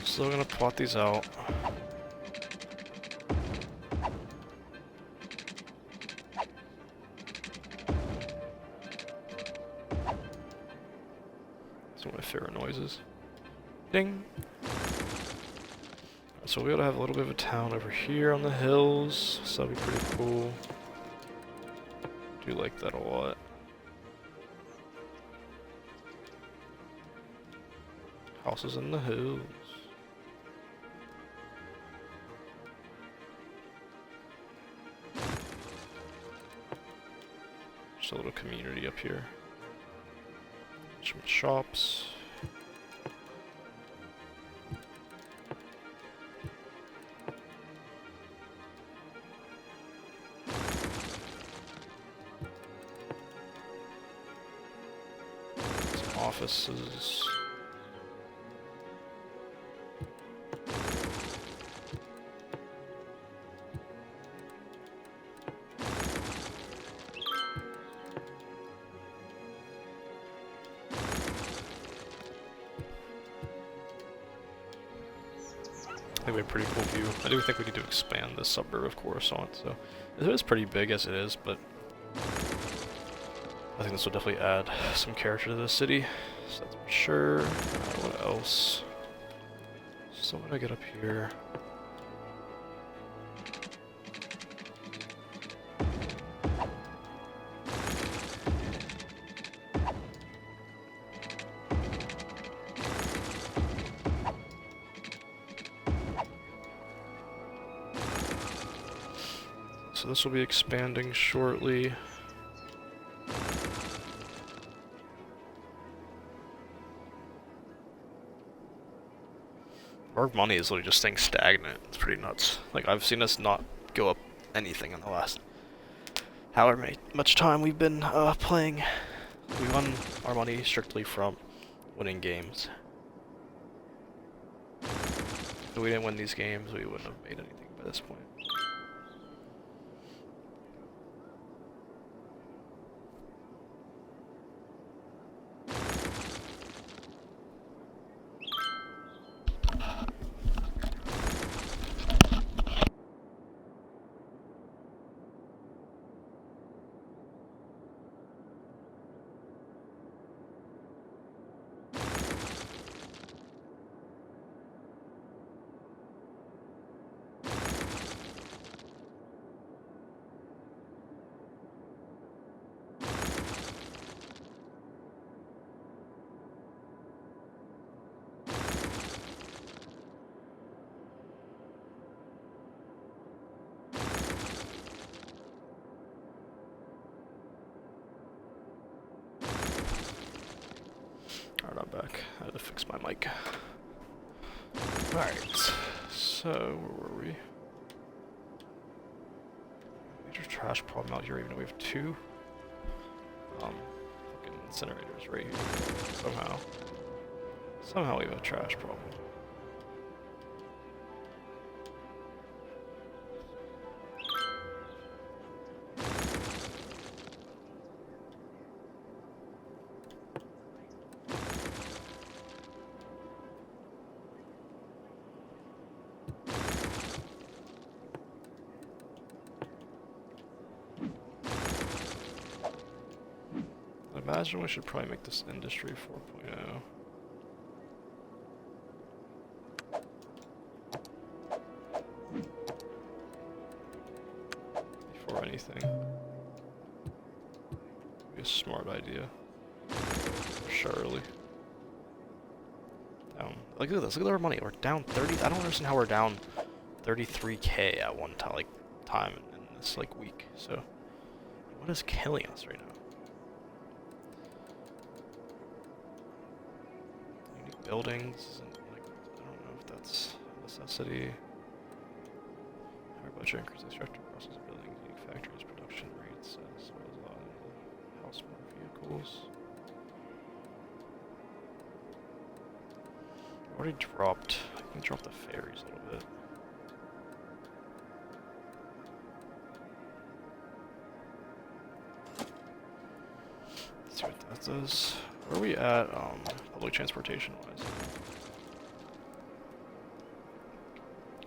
Still gonna plot these out. That's one of my favorite noises. Ding! So we'll be able to have a little bit of a town over here on the hills, so that'll be pretty cool. Do like that a lot. Houses in the hills. Just a little community up here. Some shops. Some offices. I think we have a pretty cool view. I do think we need to expand this suburb of Coruscant, so it is pretty big as it is, but I think this will definitely add some character to the city, so that's for sure. What else? So what do I get up here? so this will be expanding shortly. Our money is literally just staying stagnant. It's pretty nuts. Like, I've seen us not go up anything in the last however much time we've been playing. We won our money strictly from winning games. If we didn't win these games, we wouldn't have made anything by this point. Alright, I'm back. I had to fix my mic. Alright, so where were we? Major trash problem out here, even though we have two fucking incinerators right here. Somehow we have a trash problem. I imagine we should probably make this Industry 4.0. Before anything. Be a smart idea. Surely. Down. Look at this, look at our money. We're down 30. I don't understand how we're down 33k at one time in this like week. So what is killing us right now? Buildings, and like, I don't know if that's a necessity. Higher budget increase the structure process of buildings, unique factories, production rates, as well as household vehicles. Already dropped. I can drop the ferries a little bit. Let's see what that does. Where are we at, public transportation wise?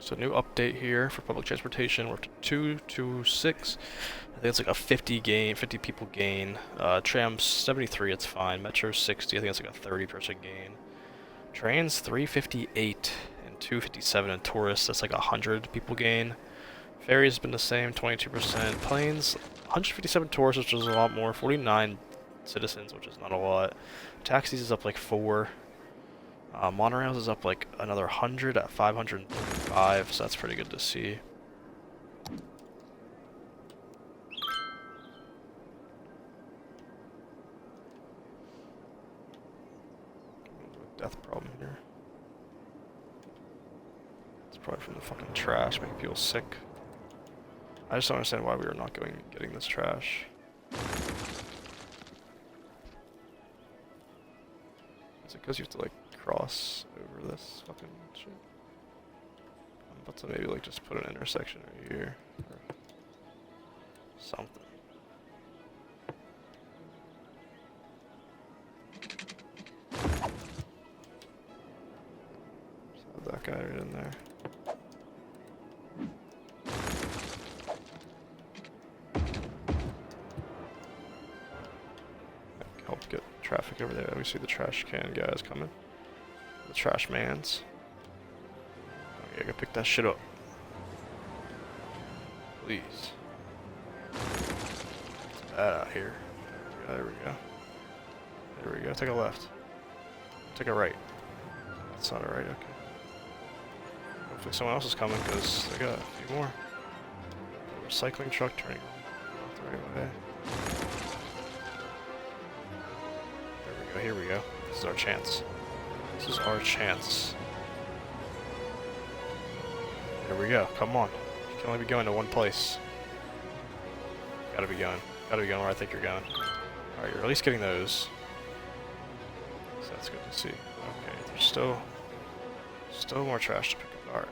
So new update here for public transportation. We're up to 226. I think it's like a 50 people gain. Tram 73, it's fine. Metro 60, I think it's like a 30% gain. Trains 358 and 257, and tourists, that's like 100 people gain. Ferries has been the same, 22%. Planes, 157 tourists, which is a lot more. 49 citizens, which is not a lot. Taxis is up like 4. Monorails is up like another 100 at 535, so that's pretty good to see. Death problem here. It's probably from the fucking trash, making people sick. I just don't understand why we are not getting this trash. Is it because you have to like cross over this fucking shit? I'm about to maybe like just put an intersection right here or something. Just have that guy right in there. Help get traffic over there. We see the trash can guys coming. The trash mans. Okay, I gotta pick that shit up. Please. It's bad out here. There we go. There we go. Take a left. Take a right. That's not a right, okay. Hopefully someone else is coming because I got a few more. recycling truck turning the right way. There we go, here we go. This is our chance. This is our chance. There we go, come on. You can only be going to one place. Gotta be going where I think you're going. Alright, you're at least getting those. So that's good to see. Okay, there's still more trash to pick up. Alright.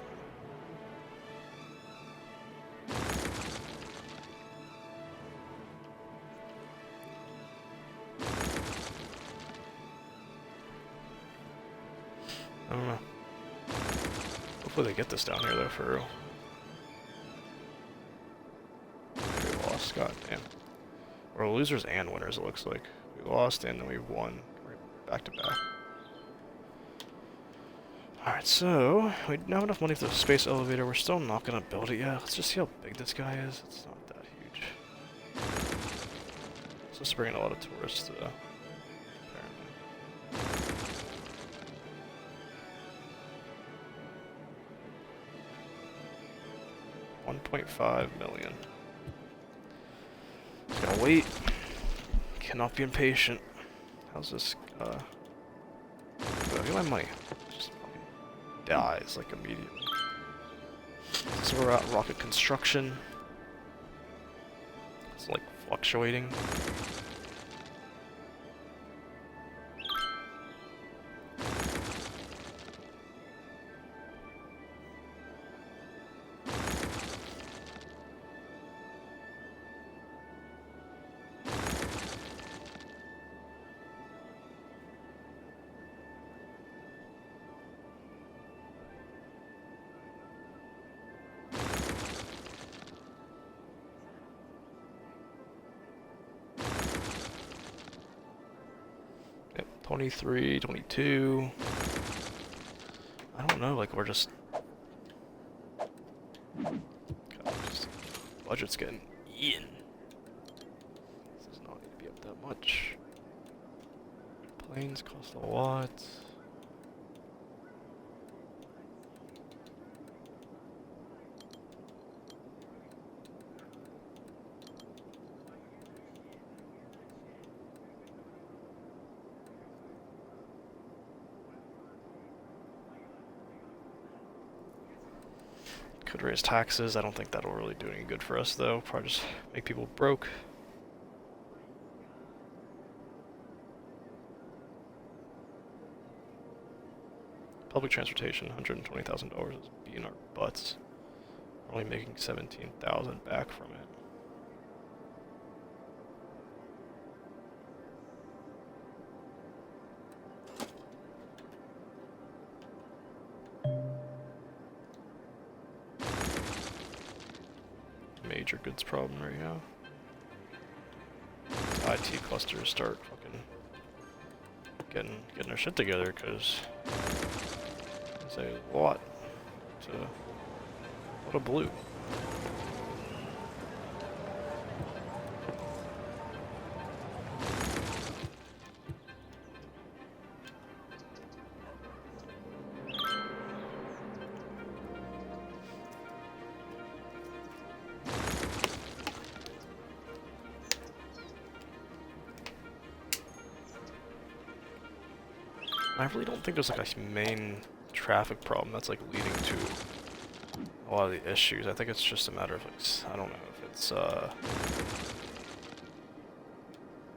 I don't know. Hopefully they get this down here though, for real. We lost, god damn. We're losers and winners, it looks like. We lost and then we won. We're back to back. Alright, so we don't have enough money for the space elevator. We're still not gonna build it yet. Let's just see how big this guy is. It's not that huge. It's just bringing a lot of tourists though. Apparently. 1.5 million. Just gotta wait. Cannot be impatient. How's this, get my money. Just fucking dies, like, immediately. So we're at rocket construction. It's, like, fluctuating. Yep, 23, 22. I don't know, like, we're just... God, budget's getting eaten. This does not need to be up that much. Planes cost a lot. Could raise taxes. I don't think that'll really do any good for us, though. Probably just make people broke. Public transportation, $120,000 is beating our butts. We're only making 17,000 back from it. Major goods problem right now. IT clusters start fucking getting their shit together, because it's a lot of blue. I really don't think there's like a main traffic problem that's like leading to a lot of the issues. I think it's just a matter of like, I don't know if it's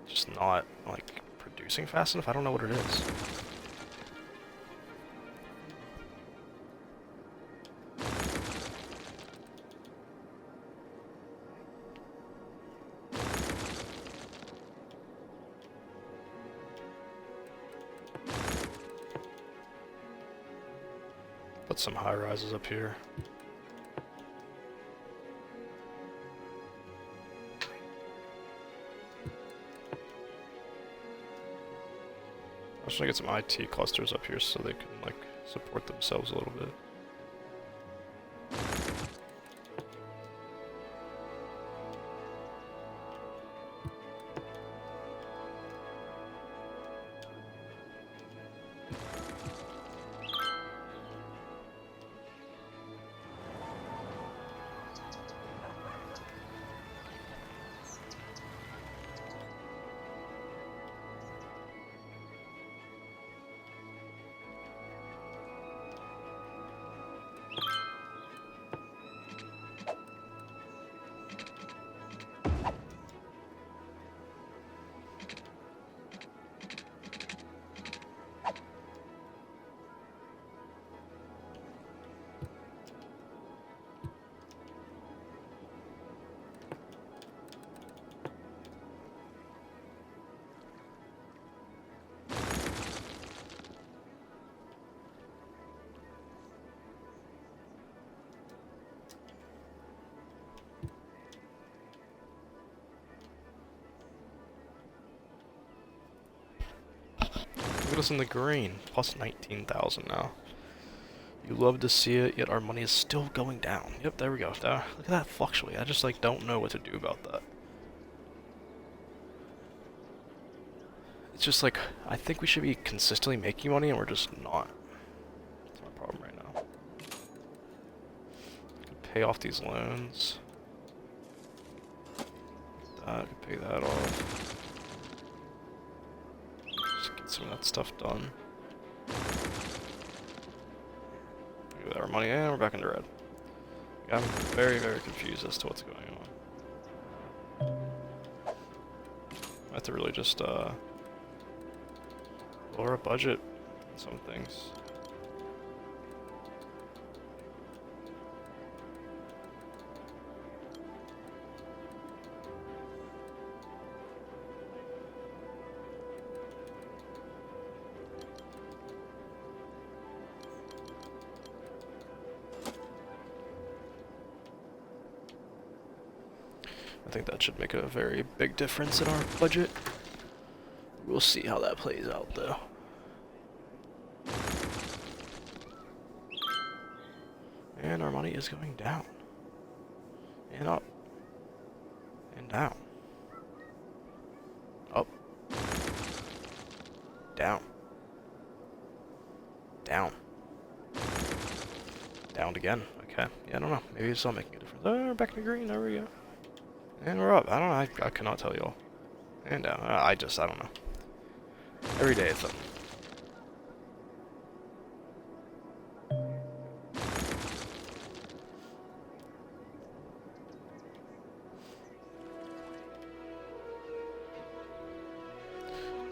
just not like producing fast enough. I don't know what it is. Put some high rises up here. I'm just gonna get some IT clusters up here so they can like support themselves a little bit. Look at us in the green, plus 19,000 now. You love to see it, yet our money is still going down. Yep, there we go. Look at that fluctuate. I just like don't know what to do about that. It's just like, I think we should be consistently making money and we're just not. That's my problem right now. I could pay off these loans. I could pay that off. Just get some of that stuff done. Look at our money, and we're back in the red. I'm very, very confused as to what's going on. I have to really just, lower a budget on some things. I think that should make a very big difference in our budget. We'll see how that plays out, though. And our money is going down. And up. And down. Up. Down. Down. Down again. Okay. Yeah, I don't know. Maybe it's not making a difference. Oh, we're back in the green. There we go. And we're up. I don't know. I cannot tell y'all. And down. I don't know. Every day it's something. I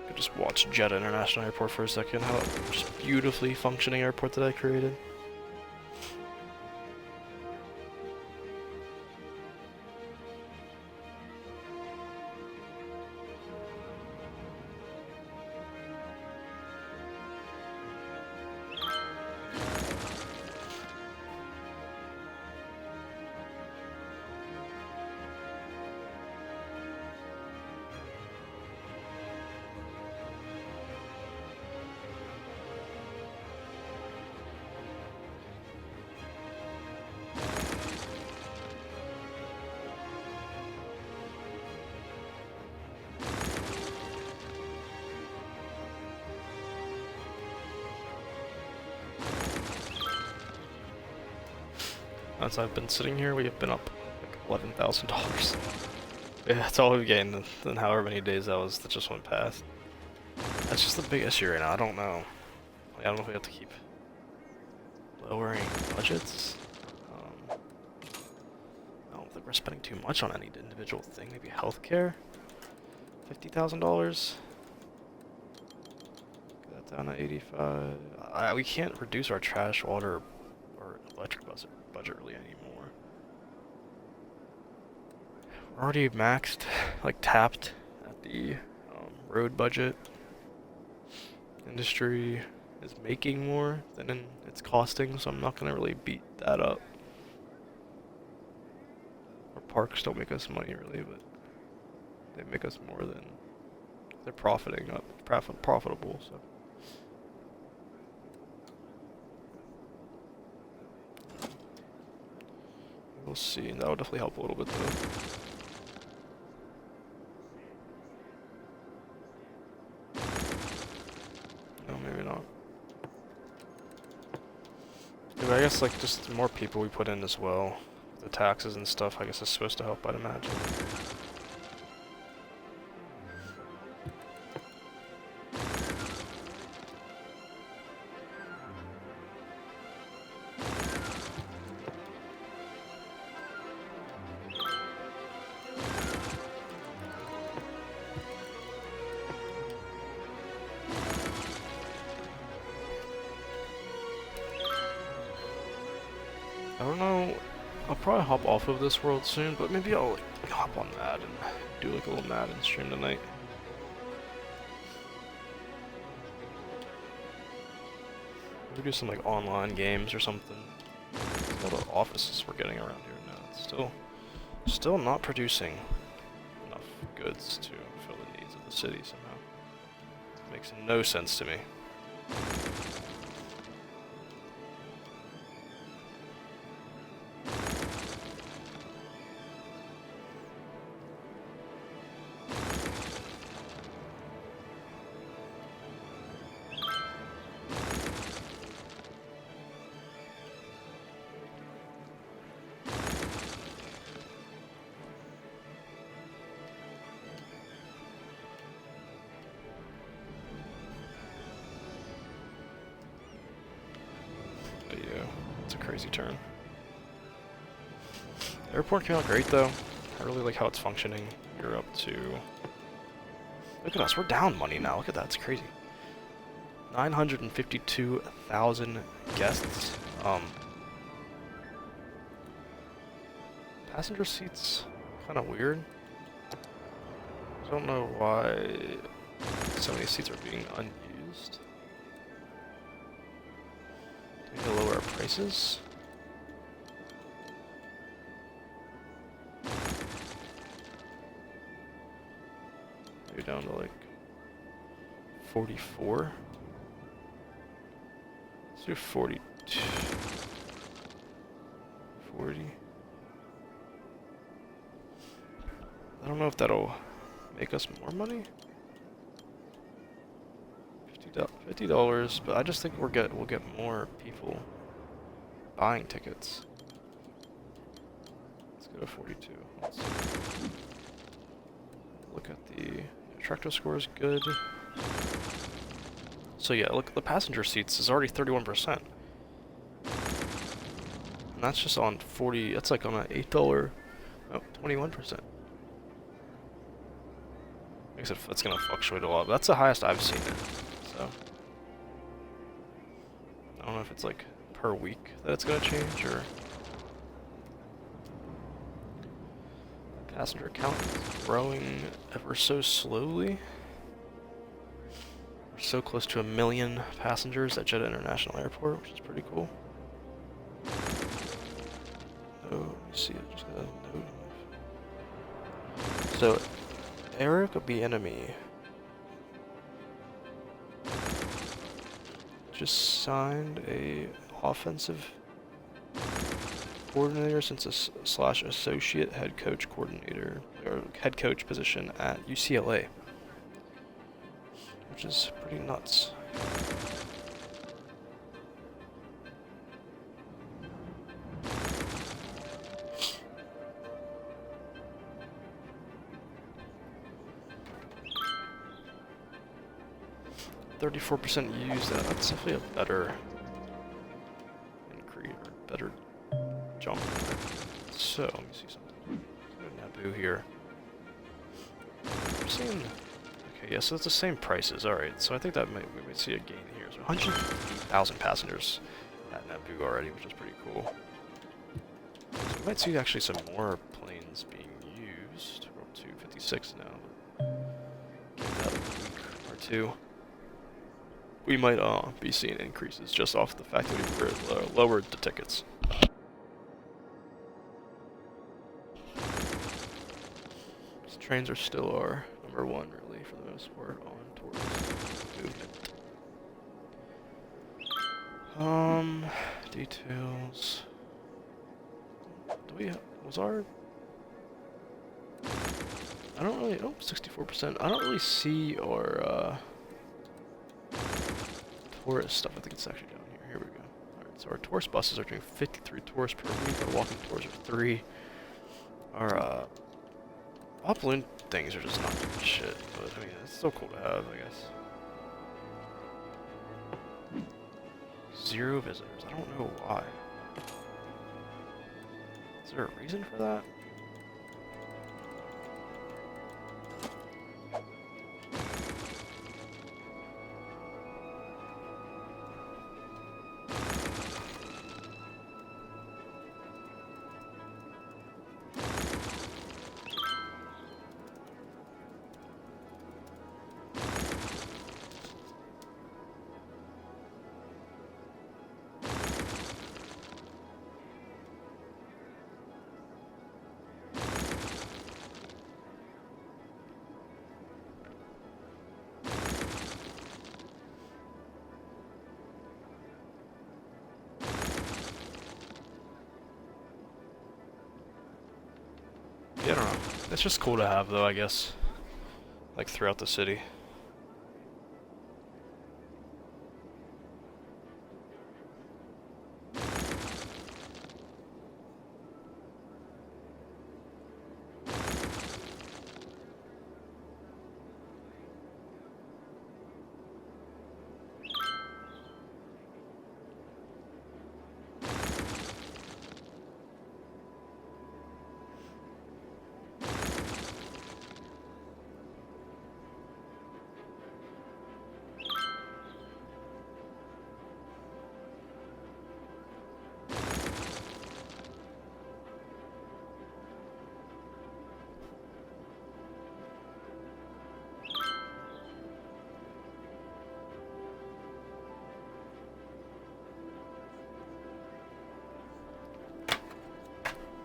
could just watch Jedha International Airport for a second. How just beautifully functioning airport that I created. As I've been sitting here, we have been up like $11,000. Yeah, that's all we've gained in however many days that just went past. That's just the big issue right now. I don't know. Like, I don't know if we have to keep lowering budgets. I don't think we're spending too much on any individual thing. Maybe healthcare. $50,000. Get that down to 85. We can't reduce our trash, water, or electric budget really anymore. We're already maxed, like tapped at the road budget. Industry is making more than it's costing, so I'm not gonna really beat that up. Our parks don't make us money really, but they make us more than they're profiting up, profitable. So. We'll see. That would definitely help a little bit, though. No, maybe not. Yeah, but I guess, like, just the more people we put in as well, the taxes and stuff, I guess is supposed to help, I'd imagine. I don't know, I'll probably hop off of this world soon, but maybe I'll like, hop on Madden and do like a little Madden stream tonight. Maybe do some like online games or something. All the offices we're getting around here now, it's still not producing enough goods to fill the needs of the city somehow. Makes no sense to me. It's a crazy turn. The airport came out great though. I really like how it's functioning. You're up to... Look at us, we're down money now. Look at that, it's crazy. 952,000 guests. Passenger seats, kind of weird. I don't know why so many seats are being unused. Do we need to lower our prices? Maybe down to like 44. Let's do 42. 40. I don't know if that'll make us more money. $50, but I just think we'll get more people buying tickets. Let's go to 42. Let's look at the attractor score is good. So yeah, look, the passenger seats is already 31%. And that's just on 40, that's like on an $8, oh, 21%. I guess it's gonna fluctuate a lot, but that's the highest I've seen it, so. I don't know if it's like per week that it's gonna change, or... Passenger count is growing ever so slowly. We're so close to 1 million passengers at Jedha International Airport, which is pretty cool. Oh, let me see, I just got a note. So, Eric Bieniemy just signed a offensive coordinator since a slash associate head coach coordinator or head coach position at UCLA, which is pretty nuts. %, use that. That's definitely a better increase, or better jump. So, let me see something. Naboo here. I'm seeing... Okay, yeah, so it's the same prices. Alright, so I think that we might see a gain here. So 150,000 passengers at Naboo already, which is pretty cool. So we might see actually some more planes being used. We're up to 56 now. Give that a week or two. We might be seeing increases just off the fact that we lowered the tickets. These trains are still our #1, really, for the most part, on tourist movement. Details. Do we was our... I don't really... Oh, 64%. I don't really see our, tourist stuff. I think it's actually down here. Here we go. Alright, so our tourist buses are doing 53 tourists per week. Our walking tours are 3. Our, all balloon things are just not doing shit, but I mean, it's still cool to have, I guess. 0 visitors. I don't know why. Is there a reason for that? Yeah, I don't know. It's just cool to have, though, I guess. Like, throughout the city.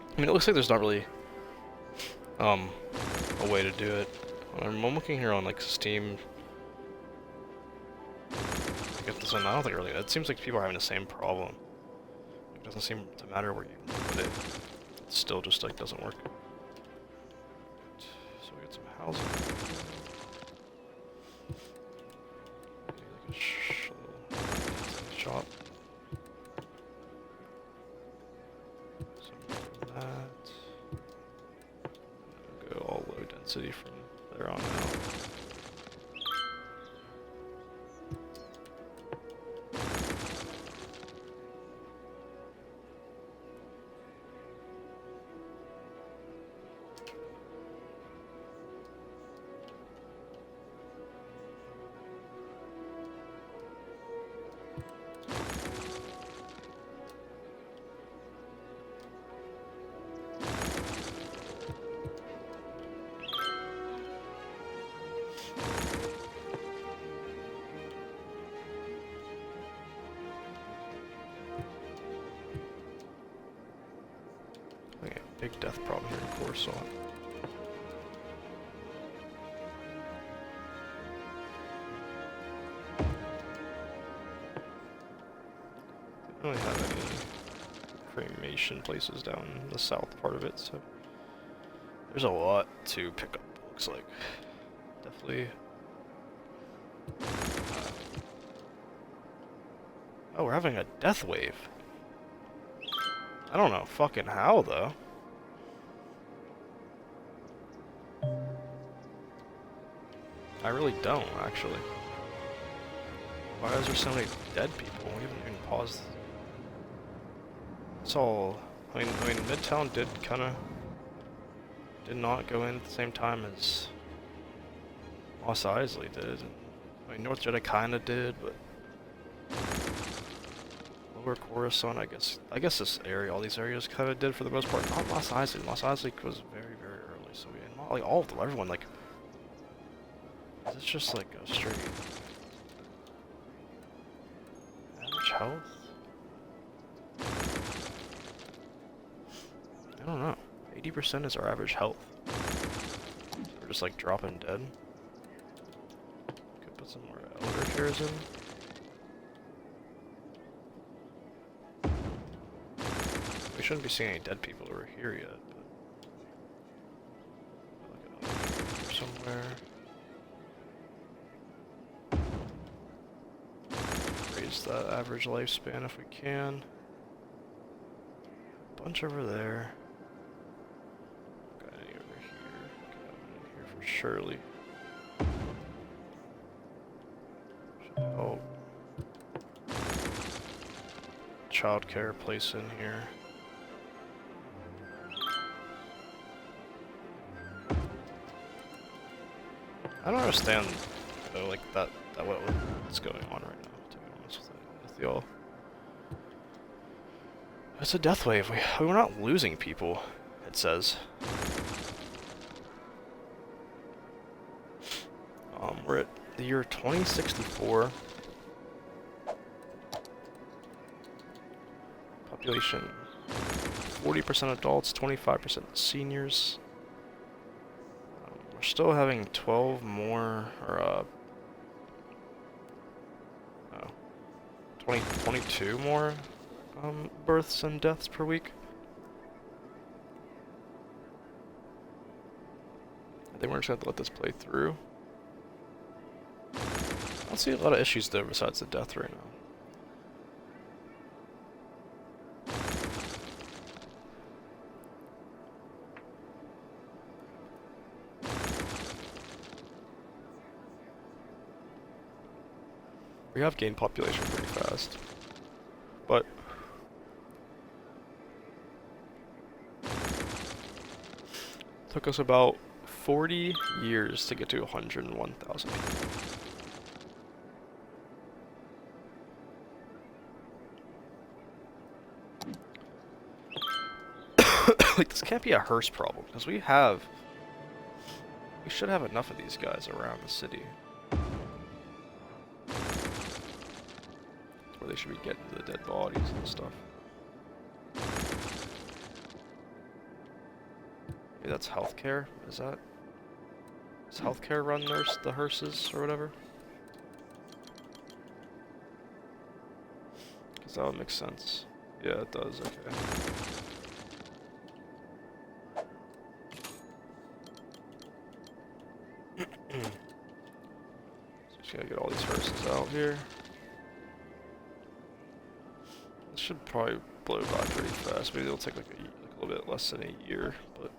I mean, it looks like there's not really, a way to do it. I'm looking here on, like, Steam. Get this in. I don't think really. It seems like people are having the same problem. It doesn't seem to matter where you put it. It still just, like, doesn't work. So we get some housing. Like a shop. That. Go all low density from there on out. Okay, big death problem here in Coruscant. I don't really have any cremation places down in the south part of it, so there's a lot to pick up, looks like. Definitely. Oh, we're having a death wave. I don't know fucking how, though. I really don't, actually. Why is there so many dead people? We haven't even paused. It's all... I mean, Midtown did not go in at the same time as Mos Eisley did. I mean, North Jedha kinda did, but... Lower Coruscant, I guess this area, all these areas kinda did for the most part. Not Mos Eisley. Mos Eisley was very, very early, so we... Like, all of them, everyone, like... It's just like go straight. Average health? I don't know. 80% is our average health. So we're just like dropping dead. Could put some more elder cares in. We shouldn't be seeing any dead people over here yet, but look at somewhere. Raise that average lifespan if we can. Bunch over there. Got any over here? Got one in here for Shirley. Should help. Childcare place in here. I don't understand though, like what's going on right now, to be honest with y'all. It's a death wave. We're not losing people, it says. We're at the year 2064. Population 40% adults, 25% seniors. We're still having 12 more, or 22 more births and deaths per week. I think we're just gonna have to let this play through. I don't see a lot of issues there besides the death right now. We have gained population pretty fast, but took us about 40 years to get to 101,000 people. Like, this can't be a hearse problem, because we should have enough of these guys around the city. That's where they should be getting to the dead bodies and stuff. Maybe that's healthcare? Does healthcare run the hearses or whatever? Because that would make sense. Yeah, it does, okay. Just gotta get all these hearses out here. This should probably blow by pretty fast. Maybe it'll take like a little bit less than a year, but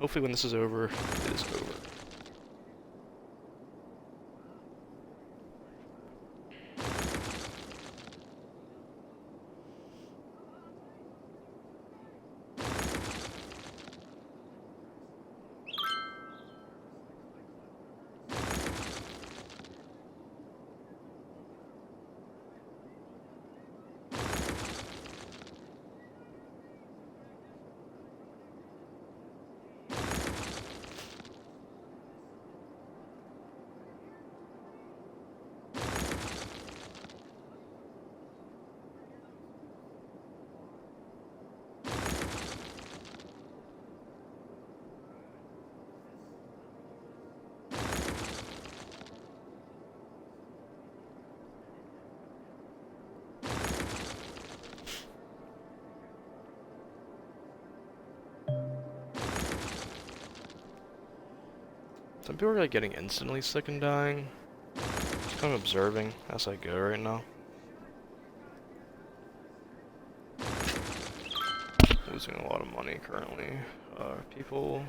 hopefully when this is over, it is over. Some people are like getting instantly sick and dying. Just kind of observing as I go right now. Losing a lot of money currently. People.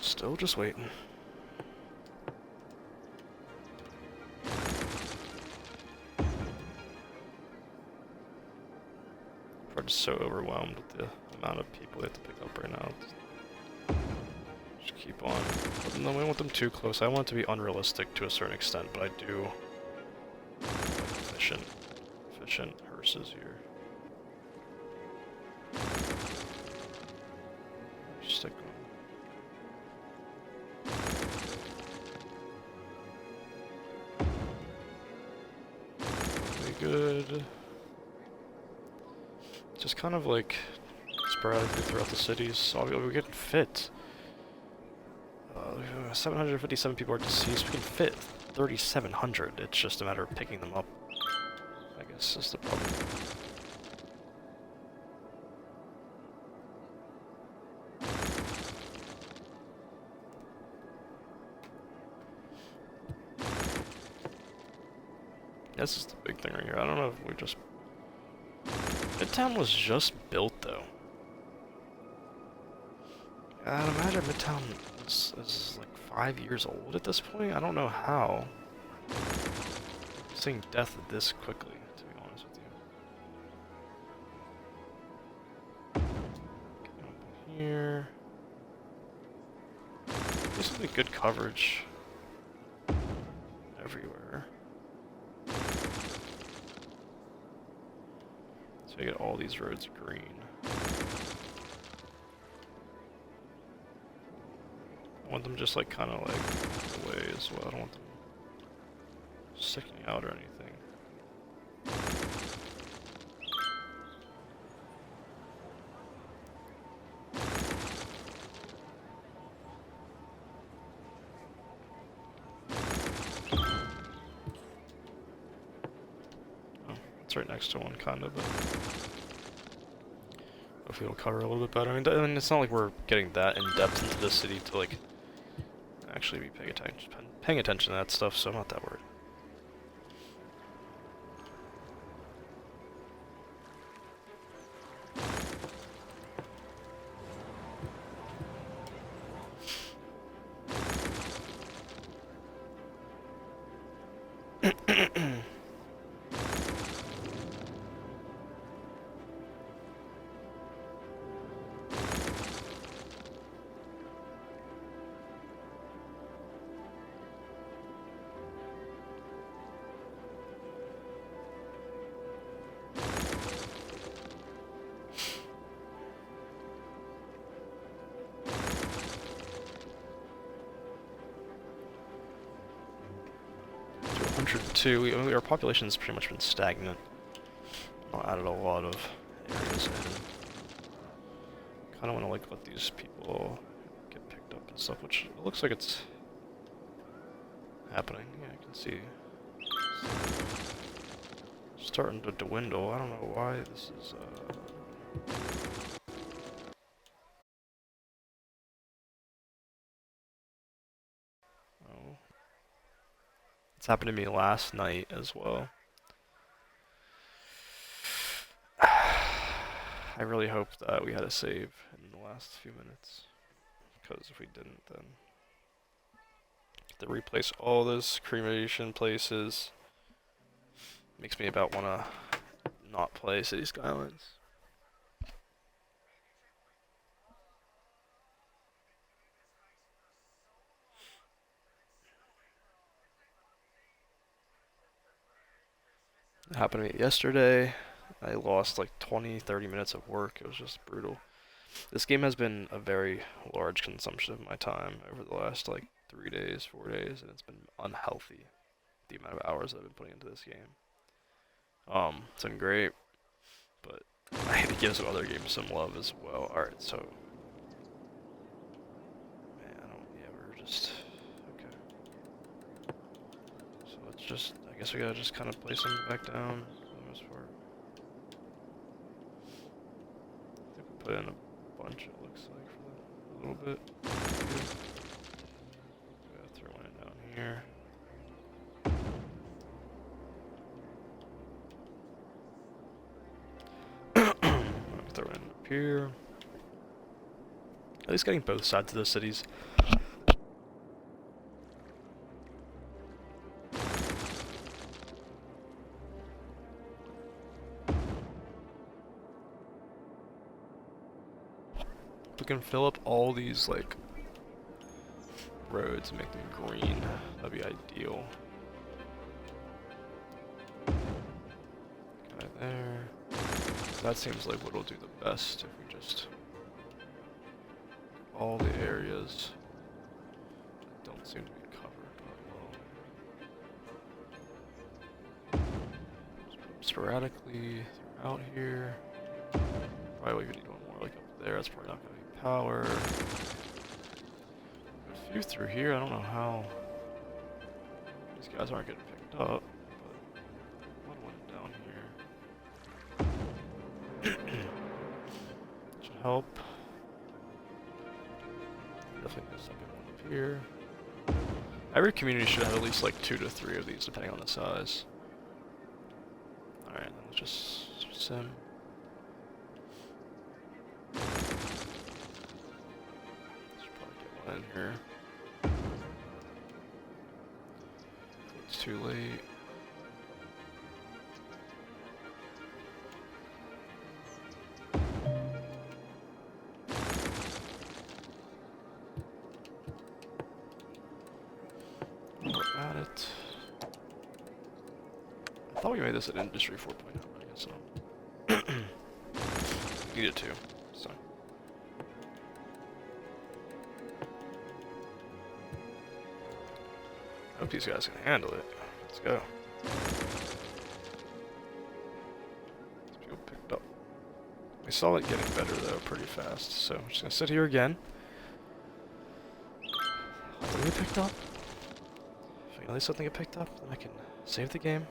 Still just waiting. I'm just so overwhelmed with the amount of people they have to pick up right now. Just keep on. I don't want them too close. I want it to be unrealistic to a certain extent, but I do like efficient hearses here. Stick on. Good. Just kind of like sporadically throughout the cities. So we're getting fit. 757 people are deceased. We can fit 3,700. It's just a matter of picking them up, I guess, is the problem. This is the big thing right here. I don't know if we just... Midtown was just built, though. I'd imagine Midtown is like 5 years old at this point. I don't know how. I'm seeing death this quickly, to be honest with you. Get up here. There's some good coverage everywhere. So you get all these roads green. I want them just like kind of like away as well. I don't want them sticking out or anything. Oh, it's right next to one kind of, but hopefully it'll cover a little bit better. I mean, it's not like we're getting that in depth into the city to like actually be paying attention to that stuff, so I'm not that worried. Our population has pretty much been stagnant. Not added a lot of areas in. Kind of want to like let these people get picked up and stuff, which it looks like it's happening. Yeah, I can see. It's starting to dwindle. I don't know why this is. Oh. It's happened to me last night as well. I really hope that we had a save in the last few minutes, because if we didn't, then to replace all those cremation places makes me about wanna not play City Skylines. It happened to me yesterday. I lost like 20-30 minutes of work. It was just brutal. This game has been a very large consumption of my time over the last like 3 days, 4 days, and it's been unhealthy, the amount of hours I've been putting into this game. It's been great, but I had to give some other games some love as well. Alright, so we're just okay. So let's just, I guess we gotta just kind of place them back down for the most part. I think we put in a bunch, it looks like, for a little bit. We gotta throw one down here. Throw it in up here. At least getting both sides of the cities. If we can fill up all these like roads and make them green, that'd be ideal. Guy there. That seems like what'll do the best if we just all the areas that don't seem to be covered well. Just put them sporadically throughout here. Probably we could do one more like up there. That's probably not going to be power. A few through here. I don't know how these guys aren't getting picked up. Help. Definitely a second one up here. Every community should have at least like 2 to 3 of these, depending on the size. Alright, then let's just sim. Should probably get one in here. It's too late. I thought we made this at Industry 4.0, I guess so. Needed to, so. I hope these guys can handle it. Let's go. These people picked up. We saw it getting better though pretty fast, so I'm just gonna sit here again. Something get picked up. If at least something get picked up, then I can save the game.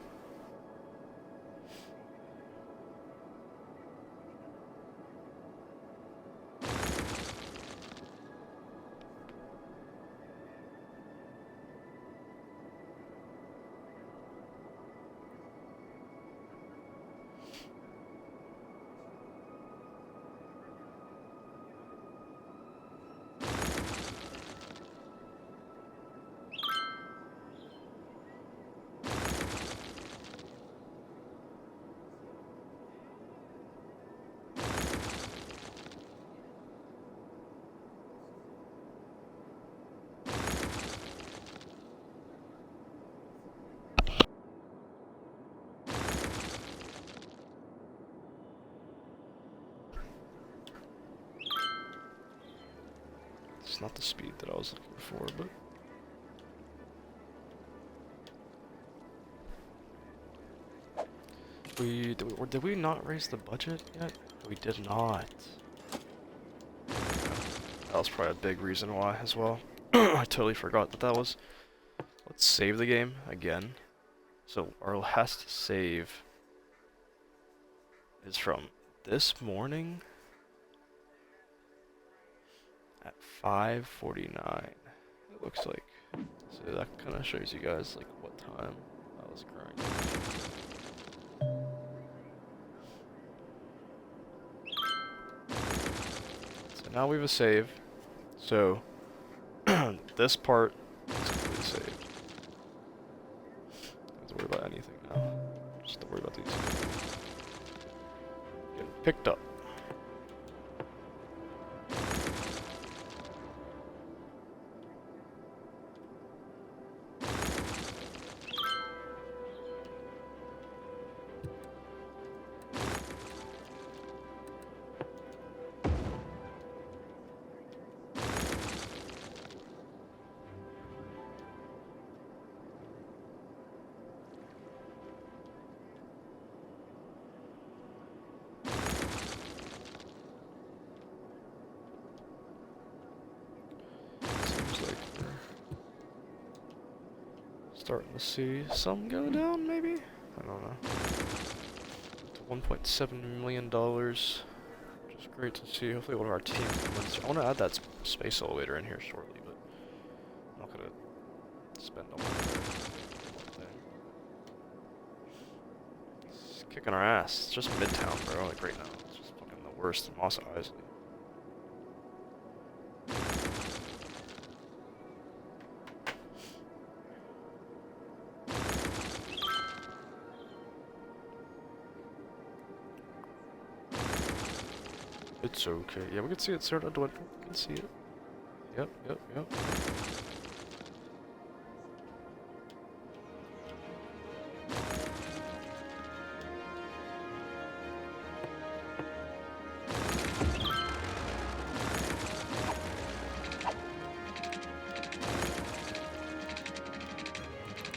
It's not the speed that I was looking for, but... Did we not raise the budget yet? We did not. That was probably a big reason why as well. I totally forgot that was. Let's save the game again. So our last save is from this morning at 5:49. It looks like. So that kind of shows you guys like what time I was grinding. So now we have a save. So this part is completely saved. Don't have to worry about anything now. Just don't worry about these. Getting picked up. Starting to see some go down, maybe? I don't know. It's $1.7 million. Just great to see. Hopefully one of our team wins. I want to add that space elevator in here shortly, but I'm not gonna spend all my thing. It's kicking our ass. It's just Midtown, bro. Like right now. It's just fucking the worst in Mos Eisley. It's okay. Yeah, we can see it start to dwindle. We can see it. Yep.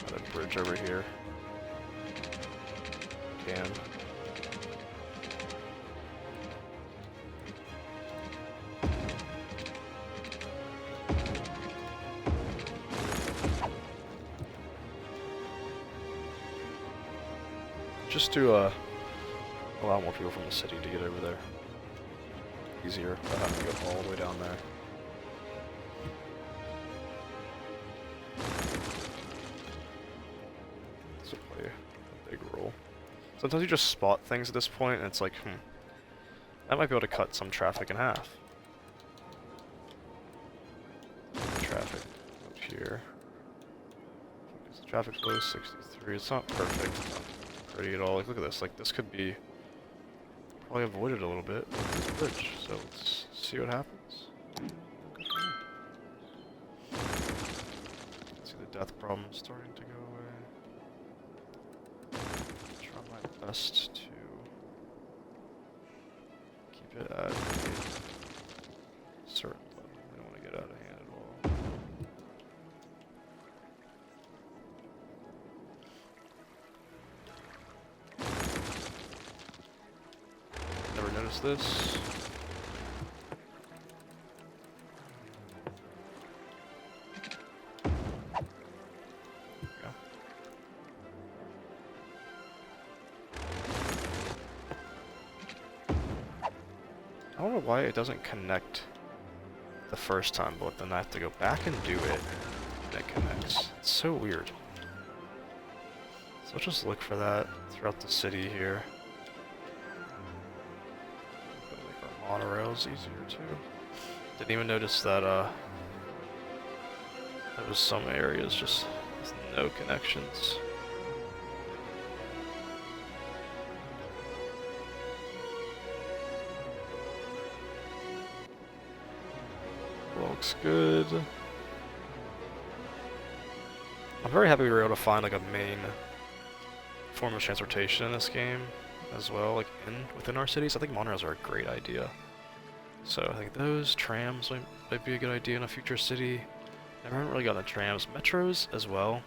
Got a bridge over here. Can. Just to allow more people from the city to get over there. Easier than having to go all the way down there. This will play a big role. Sometimes you just spot things at this point and it's like, I might be able to cut some traffic in half. Traffic up here. Focus the traffic flow is 63. It's not perfect. It's not pretty at all. Like, look at this. Like, this could be probably avoided a little bit with this bridge. So let's see what happens. Good for me. See the death problem starting to go away. Try my best to keep it that. Certainly, I don't want to get out of hand at all. Never noticed this. I don't know why it doesn't connect the first time, but then I have to go back and do it, and it connects. It's so weird. So I'll just look for that throughout the city here. Make our monorails easier too. Didn't even notice that there was some areas just with no connections. Looks good. I'm very happy we were able to find like a main form of transportation in this game as well, like within our cities. I think monorails are a great idea. So I think those trams might be a good idea in a future city. Never haven't really gotten the trams. Metros as well.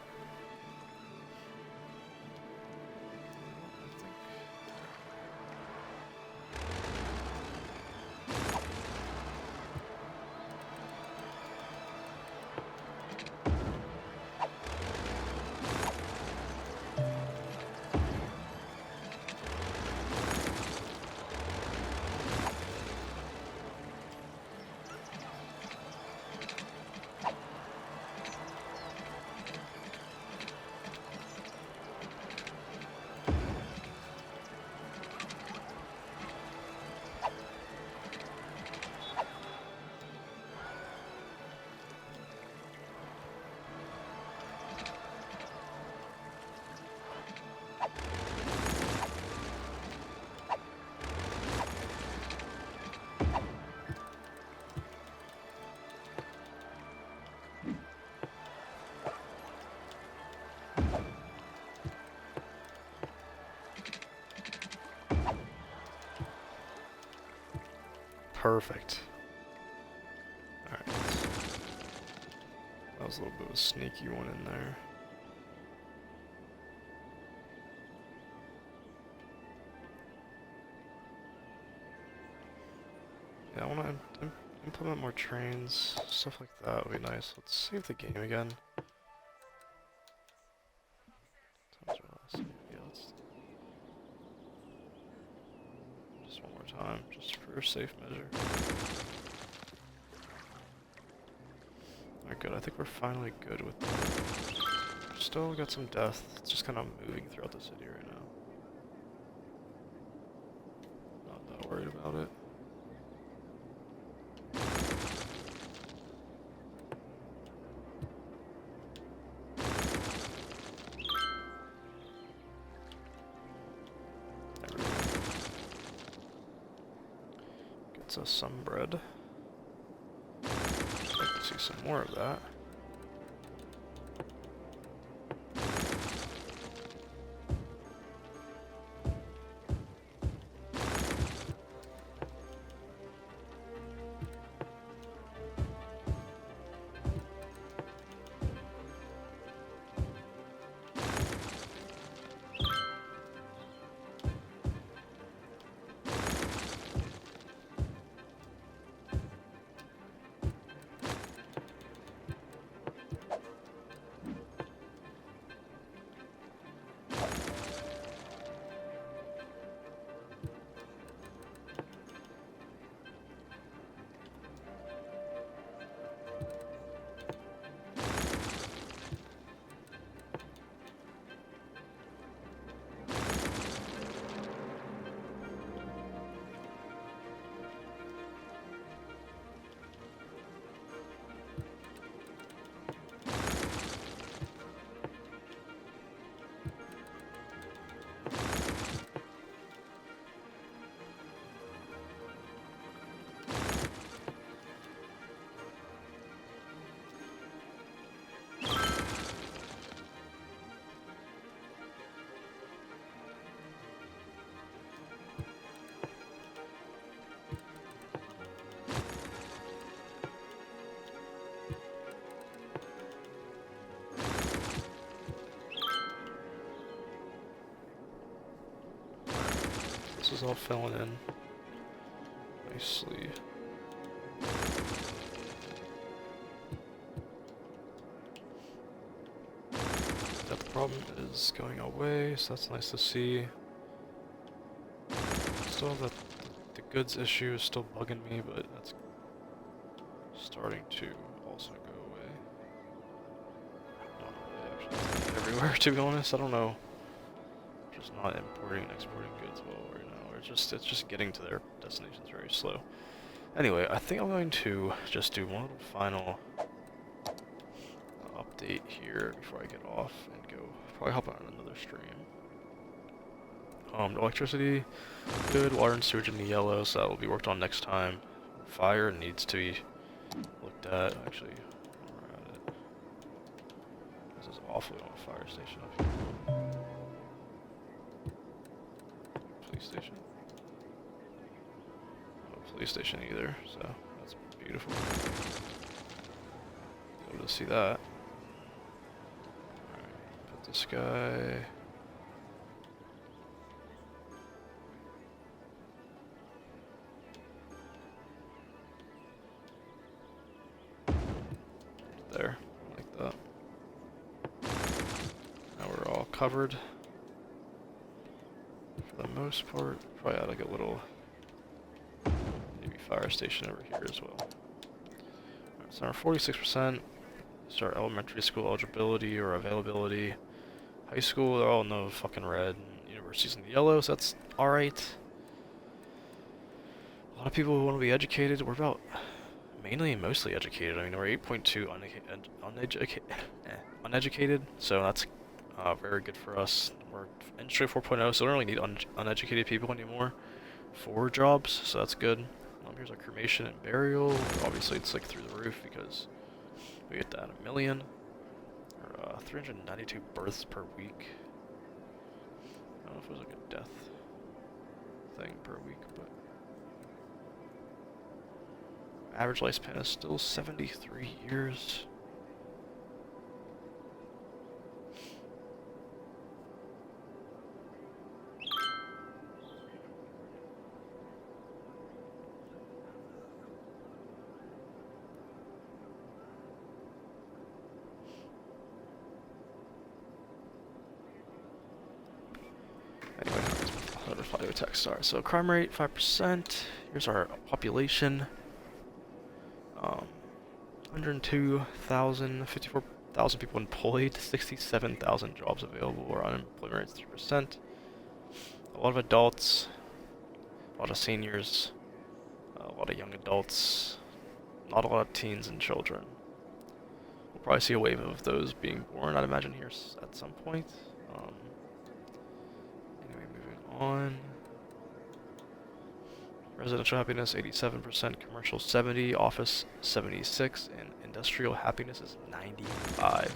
Perfect. Alright. That was a little bit of a sneaky one in there. Yeah, I want to implement more trains, stuff like that would be nice. Let's save the game again. Yeah, let's just one more time, just for safe measure. Alright, good. I think we're finally good with that. Still got some death. It's just kind of moving throughout the city right now. Not that worried about it. Gets us some bread. I'd like to see some more of that. This is all filling in nicely. That problem is going away, so that's nice to see. Still the goods issue is still bugging me, but that's starting to also go away. Not really, actually. It's everywhere, to be honest. I don't know. Just not importing and exporting goods well right now. It's just getting to their destinations very slow. Anyway, I think I'm going to just do one little final update here before I get off and go. Probably hop on another stream. Electricity, good. Water and sewage in the yellow, so that will be worked on next time. Fire needs to be looked at. Actually, we're at it. This is awfully on a fire station up here. Police station. No police station either, so that's beautiful. Able to see that. Alright, put this guy. There, like that. Now we're all covered. For the most part, probably add like a little maybe fire station over here as well. Alright, so our 46%. Start elementary school eligibility or availability. High school, they're all in the fucking red. Universities in the yellow, so that's alright. A lot of people who want to be educated. We're about mostly educated. I mean, we're 8.2 uneducated, so that's very good for us. We're industry 4.0, so we don't really need uneducated people anymore for jobs, so that's good. Here's our cremation and burial. Obviously, it's like through the roof because we get that 1 million. Or 392 births per week. I don't know if it was like a death thing per week, but average lifespan is still 73 years. Anyway, let's reply to a text. Sorry. So crime rate 5%. Here's our population. 102,000, 54,000 people employed, 67,000 jobs available. Our unemployment rate is 3%. A lot of adults, a lot of seniors, a lot of young adults, not a lot of teens and children. We'll probably see a wave of those being born, I'd imagine, here at some point. Anyway, moving on. Residential happiness 87%, commercial 70, office 76, and industrial happiness is 95.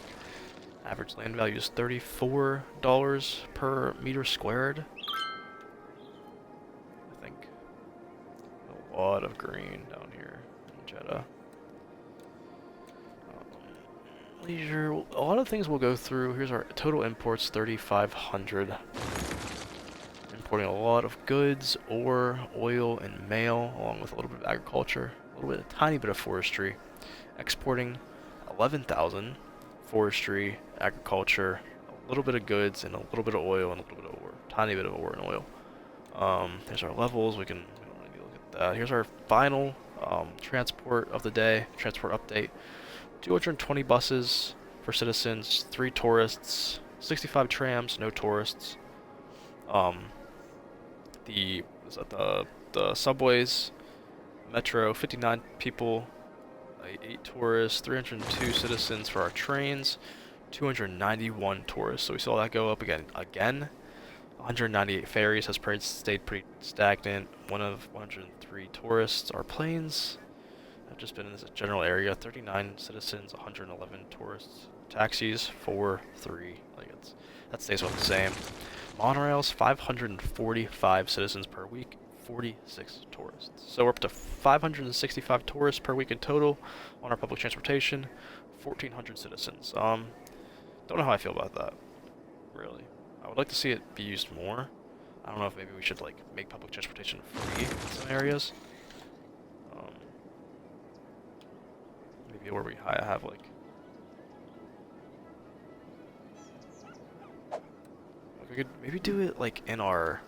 Average land value is $34 per meter squared. I think a lot of green down here in Jedha. Leisure, a lot of things we'll go through. Here's our total imports, 3,500. Importing a lot of goods, ore, oil, and mail, along with a little bit of agriculture, a tiny bit of forestry. Exporting 11,000, forestry, agriculture, a little bit of goods, and a little bit of oil, and a little bit of ore. Tiny bit of ore and oil. There's our levels. We don't really need to look at that. Here's our final transport of the day, transport update. 220 buses for citizens, 3 tourists, 65 trams, no tourists. The subways, metro, 59 people, 8 tourists, 302 citizens for our trains, 291 tourists. So we saw that go up again. 198 ferries has stayed pretty stagnant. 103 tourists. Our planes have just been in this general area. 39 citizens, 111 tourists. Taxis, 4, 3. That stays about the same. Monorails, 545 citizens per week, 46 tourists. So we're up to 565 tourists per week in total on our public transportation, 1,400 citizens. Don't know how I feel about that, really. I would like to see it be used more. I don't know if maybe we should like make public transportation free in some areas. Maybe where we have like we could maybe do it like in our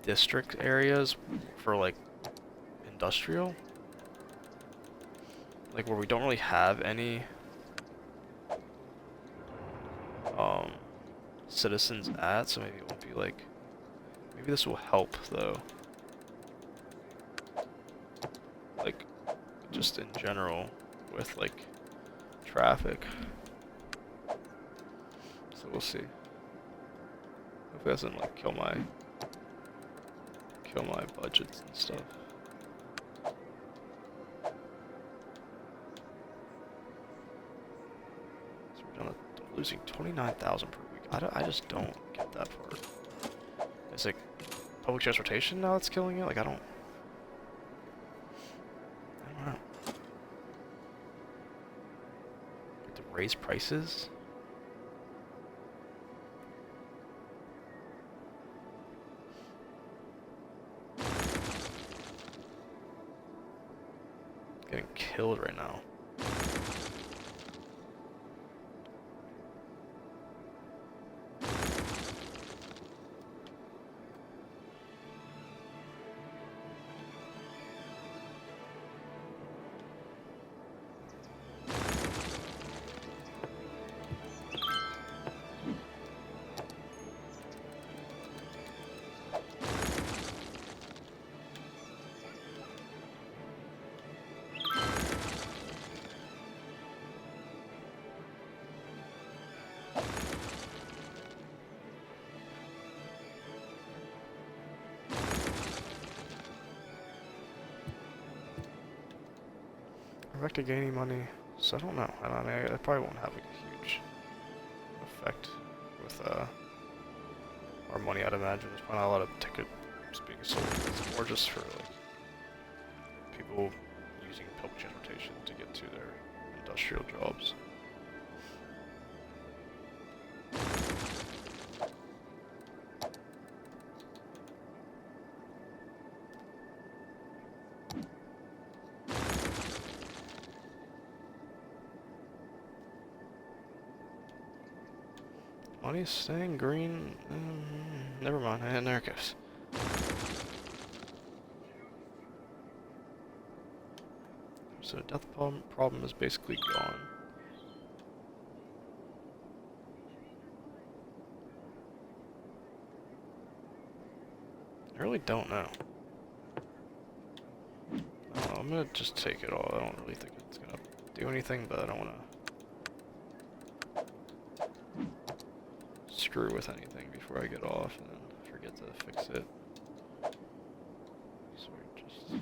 district areas for like industrial, like where we don't really have any citizens at, so maybe it won't be like, maybe this will help though, like just in general with like traffic. So we'll see. Hopefully it doesn't like kill my budgets and stuff. So we're down to losing 29,000 per week. I just don't get that part. It's like public transportation now that's killing it. Like I don't know. Like, to raise prices. Getting killed right now. Back to gaining money, so I don't know. I mean, it probably won't have like a huge effect with our money. I'd imagine there's probably not a lot of tickets being sold. It's more just for like people using public transportation to get to their industrial jobs. Money's staying green. Never mind. And there it goes. So the death problem is basically gone. I really don't know. I'm gonna just take it all. I don't really think it's gonna do anything, but I don't wanna screw with anything before I get off and then forget to fix it. So we just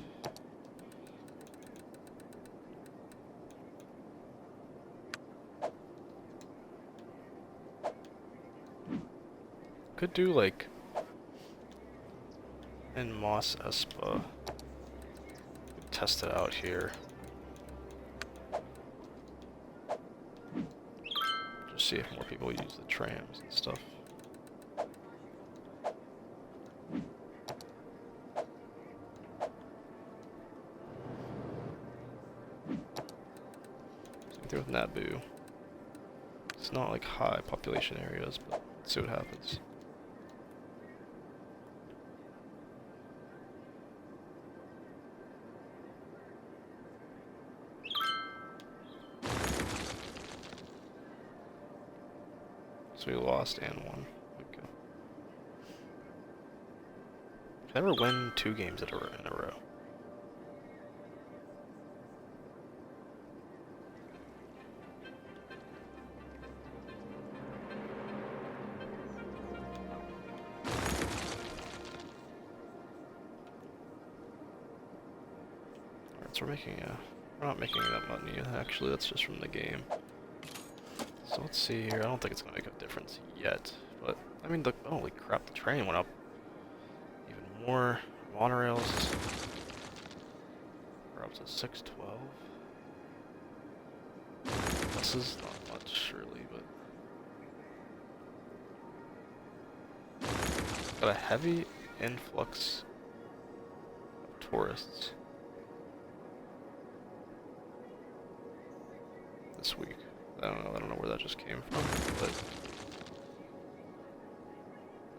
could do like in Moss Espa. Test it out here. Just see if more people use the trams and stuff. Same thing with Naboo. It's not like high population areas, but let's see what happens. So we lost and won. Okay. Never win 2 games in a row. Alright, so we're not making that money, actually, that's just from the game. So let's see here. I don't think it's gonna make a difference yet, but I mean, holy crap, the train went up even more. Monorails are up to 612. Buses, not much, surely, but got a heavy influx of tourists this week. I don't know where that just came from, but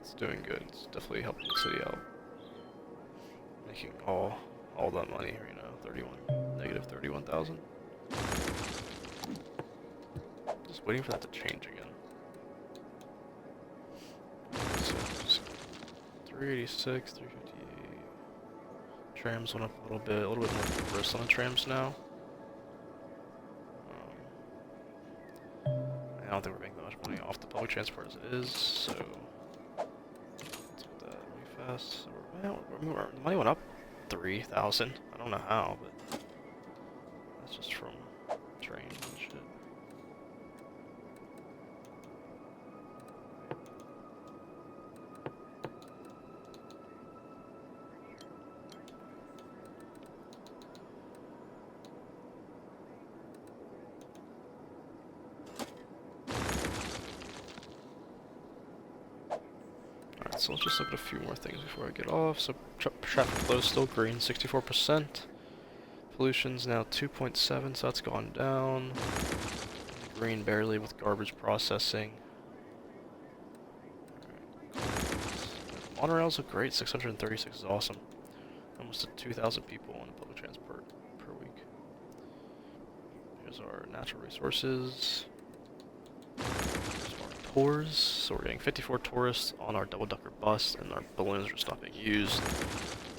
it's doing good. It's definitely helping the city out. Making all that money, you know, negative 31,000. Just waiting for that to change again. So just 386, 358. Trams went up a little bit more tourists on the trams now. I don't think we're making that much money off the public transport as it is, so let's get that really fast. So the money went up 3,000. I don't know how, but that's just from trains and shit. Alright, so let's just look at a few more things before I get off. So traffic flow is still green, 64%. Pollution's now 2.7, so that's gone down. Green barely with garbage processing. Monorails look great, 636 is awesome. Almost 2,000 people on public transport per week. Here's our natural resources. Here's our tours. So we're getting 54 tourists on our double-decker bus, and our balloons are just not being used.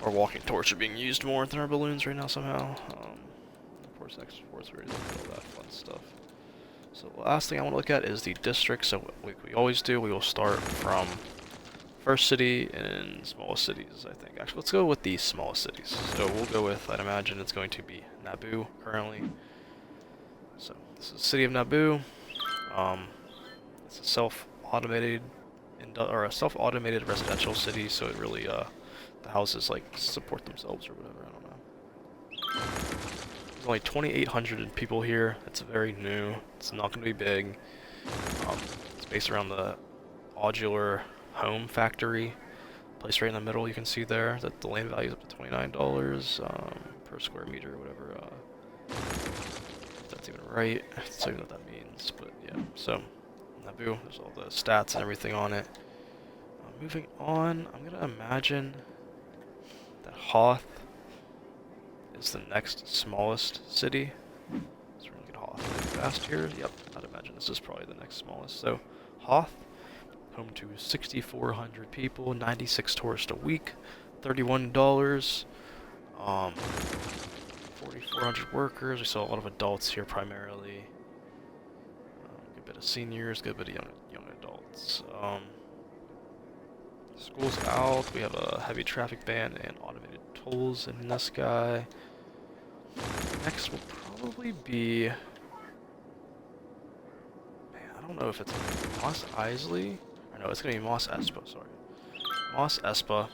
Our walking tours are being used more than our balloons right now somehow. Of course, exports, we're doing all that fun stuff. So the last thing I want to look at is the district. So like we always do, we will start from first city and smallest cities, I think. Actually, let's go with the smallest cities. So we'll go with, I'd imagine it's going to be Naboo currently. So this is the city of Naboo. It's a self-automated residential city, so it really the houses like support themselves or whatever. I don't know. There's only 2,800 people here. It's very new. It's not going to be big. It's based around the modular home factory, placed right in the middle. You can see there that the land value is up to $29 per square meter, or whatever. If that's even right. I don't even know what that means, but yeah. So Naboo, there's all the stats and everything on it. Moving on, I'm gonna imagine that Hoth is the next smallest city. Let's really get Hoth really fast here. Yep, I'd imagine this is probably the next smallest. So Hoth, home to 6,400 people, 96 tourists a week, $31, 4,400 workers. We saw a lot of adults here primarily. Good bit of seniors, good bit of young adults. School's out. We have a heavy traffic ban and automated tolls in this guy. Next will probably be, man, I don't know if it's Mos Eisley. Or no, it's gonna be Mos Espa, sorry. Mos Espa,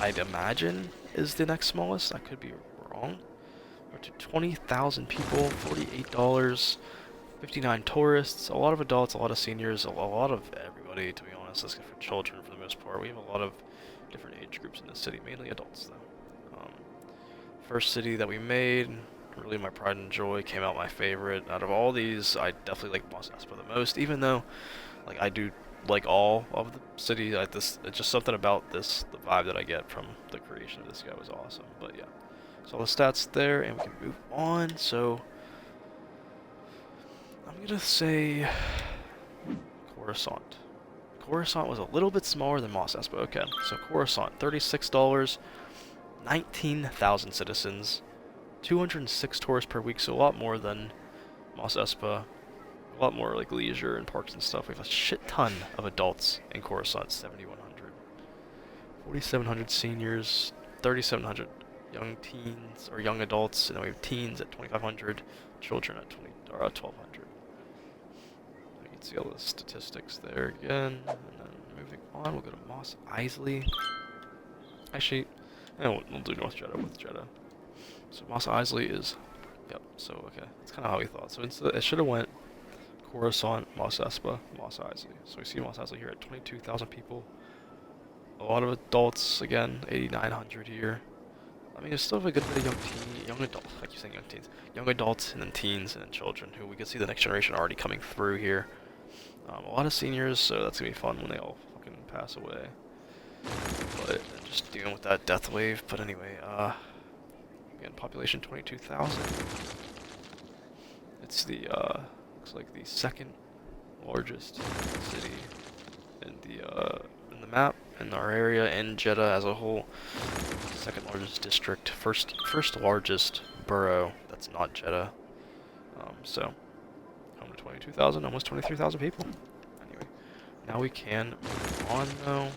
I'd imagine, is the next smallest. I could be wrong. We're to 20,000 people, $48, 59 tourists, a lot of adults, a lot of seniors, a lot of everybody, to be honest, except for children for the most part. We have a lot of different age groups in this city, mainly adults though. First city that we made, really my pride and joy, came out my favorite. Out of all these, I definitely like Mos Espa the most, even though like I do like all of the city. Like this, it's just something about this, the vibe that I get from the creation of this guy was awesome. But yeah, so all the stats there, and we can move on. So I'm gonna say Coruscant. Coruscant was a little bit smaller than Mos Espa. Okay, so Coruscant, $36, 19,000 citizens, 206 tourists per week, so a lot more than Mos Espa. A lot more like leisure and parks and stuff. We have a shit ton of adults in Coruscant, 7,100. 4,700 seniors, 3,700 young teens or young adults, and then we have teens at 2,500, children at 1,200. You can see all the statistics there again. And then moving on, we'll go to Mos Eisley. Actually, we'll do North Jedha with Jedha. So Mos Eisley is, yep. So okay, that's kind of how we thought. So it should have went Coruscant, Mos Espa, Mos Eisley. So we see Mos Eisley here at 22,000 people, a lot of adults, again, 8,900 here. I mean, it's still a good bit of young adults, I keep saying young teens. Young adults, and then teens, and then children, who we can see the next generation already coming through here. A lot of seniors, so that's gonna be fun when they all fucking pass away. But just dealing with that death wave. But anyway, again, population 22,000. It's the looks like the second largest city in the map in our area, in Jeddah as a whole. Second largest district, first largest borough that's not Jeddah. So home to 22,000, almost 23,000 people. Anyway, now we can move on though.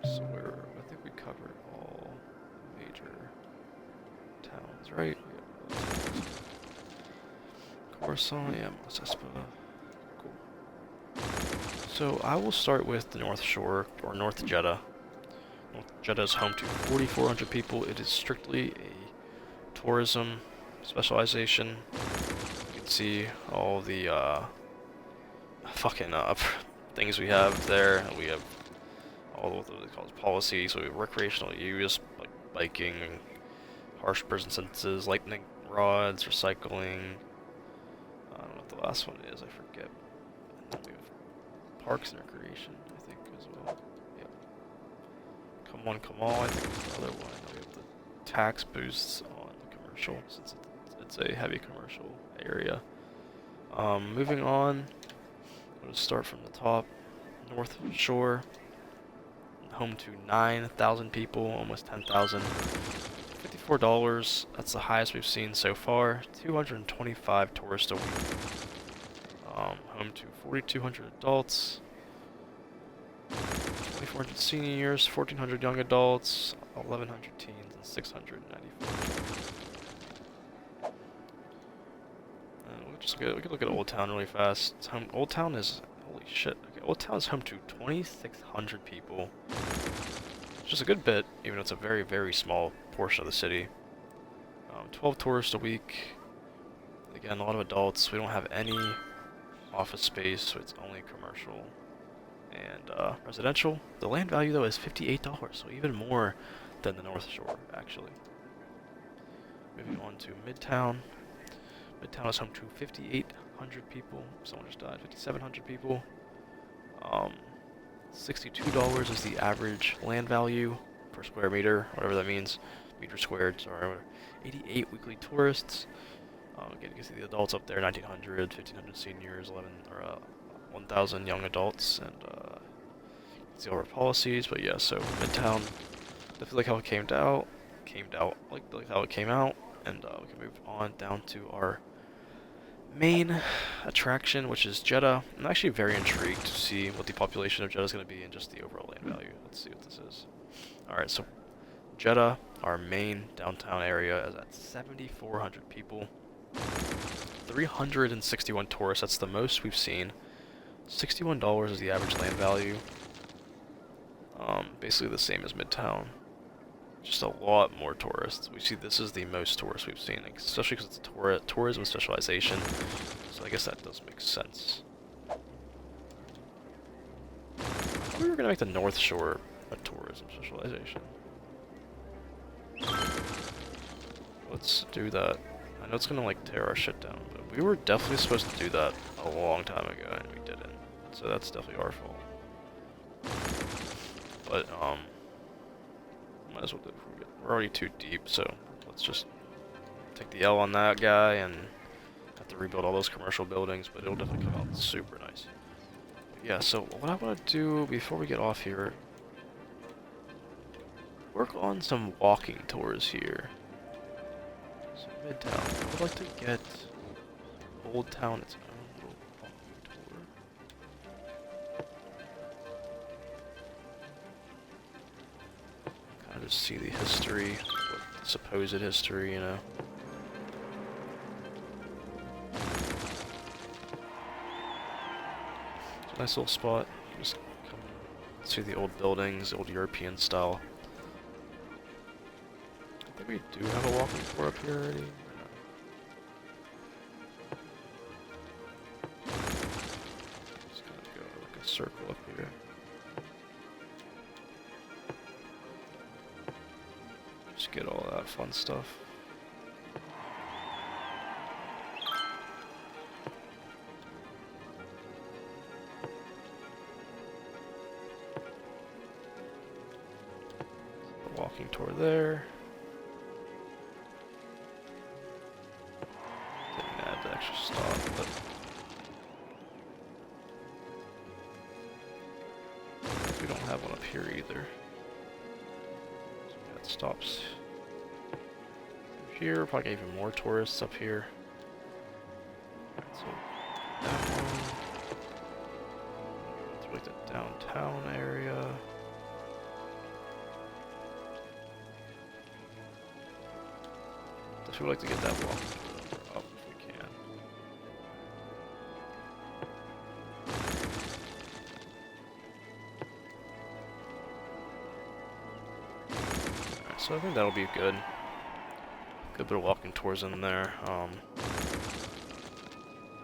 So I think we covered all major towns, right? Coruscant, yeah, Mosespa. Cool. So I will start with the North Shore, or North Jeddah. North Jeddah is home to 4,400 people. It is strictly a tourism specialization. You can see all the fucking things we have there. We have all what they call policies. We have recreational use, like biking, harsh prison sentences, lightning rods, recycling. I don't know what the last one is. I forget. And then we have parks and recreation, I think, as well. Yep. Come on, I think it's the other one. We have the tax boosts on the commercial, since it's a heavy commercial area. Moving on, we'll just start from the top. North Shore, home to 9,000 people, almost 10,000. $54, that's the highest we've seen so far. 225 tourists a week. Home to 4,200 adults, 2,400 seniors, 1,400 young adults, 1,100 teens, and 694. We can look at Old Town really fast. Old Town is, holy shit. Okay, Old Town is home to 2,600 people, which is a good bit, even though it's a very, very small portion of the city. 12 tourists a week. Again, a lot of adults. We don't have any office space, so it's only commercial and residential. The land value, though, is $58, so even more than the North Shore, actually. Moving on to Midtown. Midtown is home to 5,800 people. Someone just died. 5,700 people. $62 is the average land value per square meter, whatever that means. Meter squared, sorry. 88 weekly tourists. Again, you can see the adults up there, 1,900, 1,500 seniors, 1,000 young adults, and you can see all our policies. But yeah, so Midtown, definitely like how it came out, like how it came out, and we can move on down to our main attraction, which is Jeddah. I'm actually very intrigued to see what the population of Jeddah is going to be and just the overall land value. Let's see what this is. Alright, so Jeddah, our main downtown area, is at 7,400 people. 361 tourists, that's the most we've seen. $61 is the average land value. Basically the same as Midtown. Just a lot more tourists. We see this is the most tourists we've seen, especially because it's a tourism specialization. So I guess that does make sense. I thought we were going to make the North Shore a tourism specialization. Let's do that. I know it's going to like tear our shit down, but we were definitely supposed to do that a long time ago and we didn't. So that's definitely our fault. But, might as well do it. We're already too deep, so let's just take the L on that guy and have to rebuild all those commercial buildings, but it'll definitely come out super nice. But yeah, so what I want to do before we get off here, work on some walking tours here. So Midtown, I would like to get Old Town its own little walking tour. Kind of just see the history, the supposed history, you know. It's a nice little spot. Just come see the old buildings, old European style. I think we do have a walking tour up here already. Just gonna go look at circle up here. Just get all that fun stuff. Walking tour there. Didn't add the extra stop, but we don't have one up here either. So we got stops here. Probably get even more tourists up here. So that one. It's like the downtown area. We'd like to get that walk up if we can. Alright, so I think that'll be good. Good bit of walking tours in there.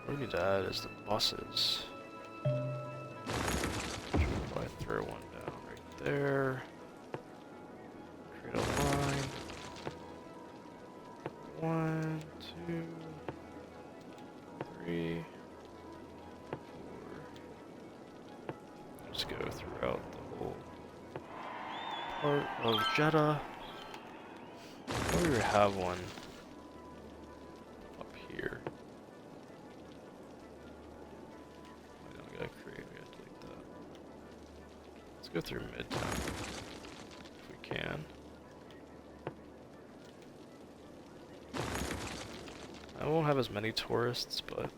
What we need to add is the buses. Should probably throw one down right there. Create a line. 1, 2, 3, 4. Just go throughout the whole part of Jedha. I don't even have one up here. We gotta create, we gotta delete that. Let's go through Midtown if we can. I won't have as many tourists, but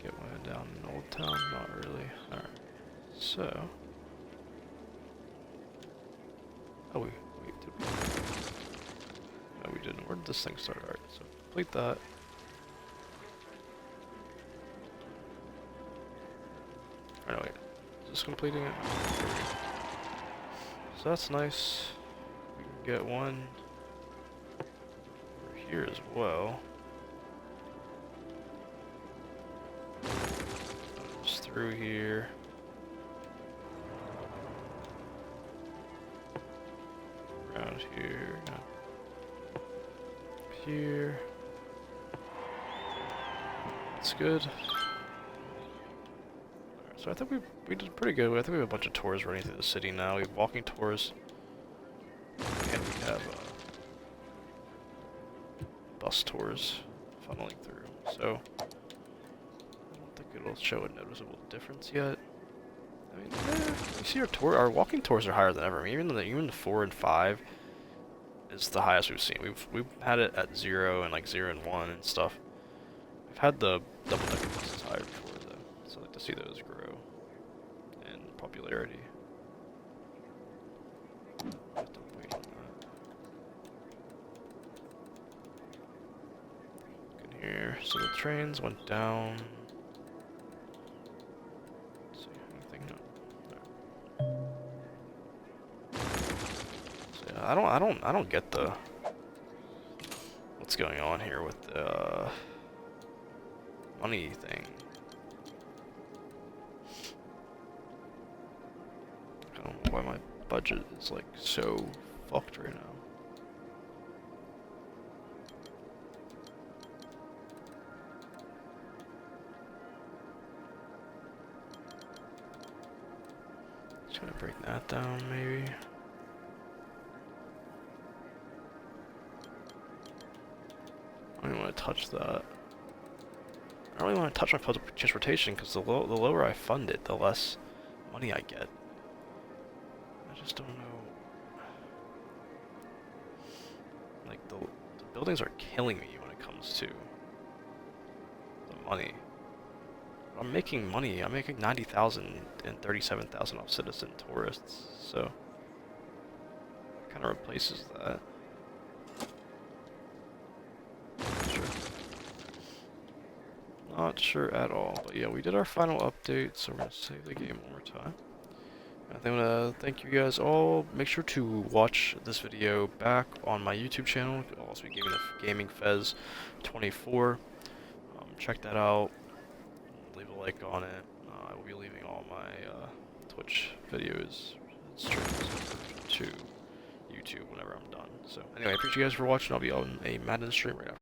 get one down in Old Town, not really. Alright, so oh we did no we didn't. Where did this thing start? Alright, so complete that. Oh no, wait. Is this completing it? So that's nice. We can get one over here as well. Just through here. Around here. Up here. That's good. So I think we did pretty good. I think we have a bunch of tours running through the city now. We have walking tours, and we have bus tours funneling through. So I don't think it'll show a noticeable difference yet. I mean, you see our walking tours are higher than ever. I mean, even the 4 and 5 is the highest we've seen. We've had it at 0 and like 0 and 1 and stuff. We've had the double-decker buses higher before though, so I'd like to see those grow in popularity. Have to wait on that. Look in here. So the trains went down. Let's see, anything? No. So yeah, I don't get the what's going on here with the money thing. I don't know why my budget is like so fucked right now. Just gonna break that down maybe. I don't even want to touch that. I don't really want to touch my public transportation because the lower I fund it, the less money I get. I just don't know. Like the buildings are killing me when it comes to the money. I'm making money. I'm making 90,000 and 37,000 off citizen tourists, so it kind of replaces that. Not sure at all, but yeah, we did our final update, so we're gonna save the game one more time. I think I'm gonna thank you guys all. Make sure to watch this video back on my YouTube channel. I'll also be giving the Gaming Fez 24. Check that out. Leave a like on it. I will be leaving all my Twitch videos streams to YouTube whenever I'm done. So anyway, I appreciate you guys for watching. I'll be on a Madden stream right after.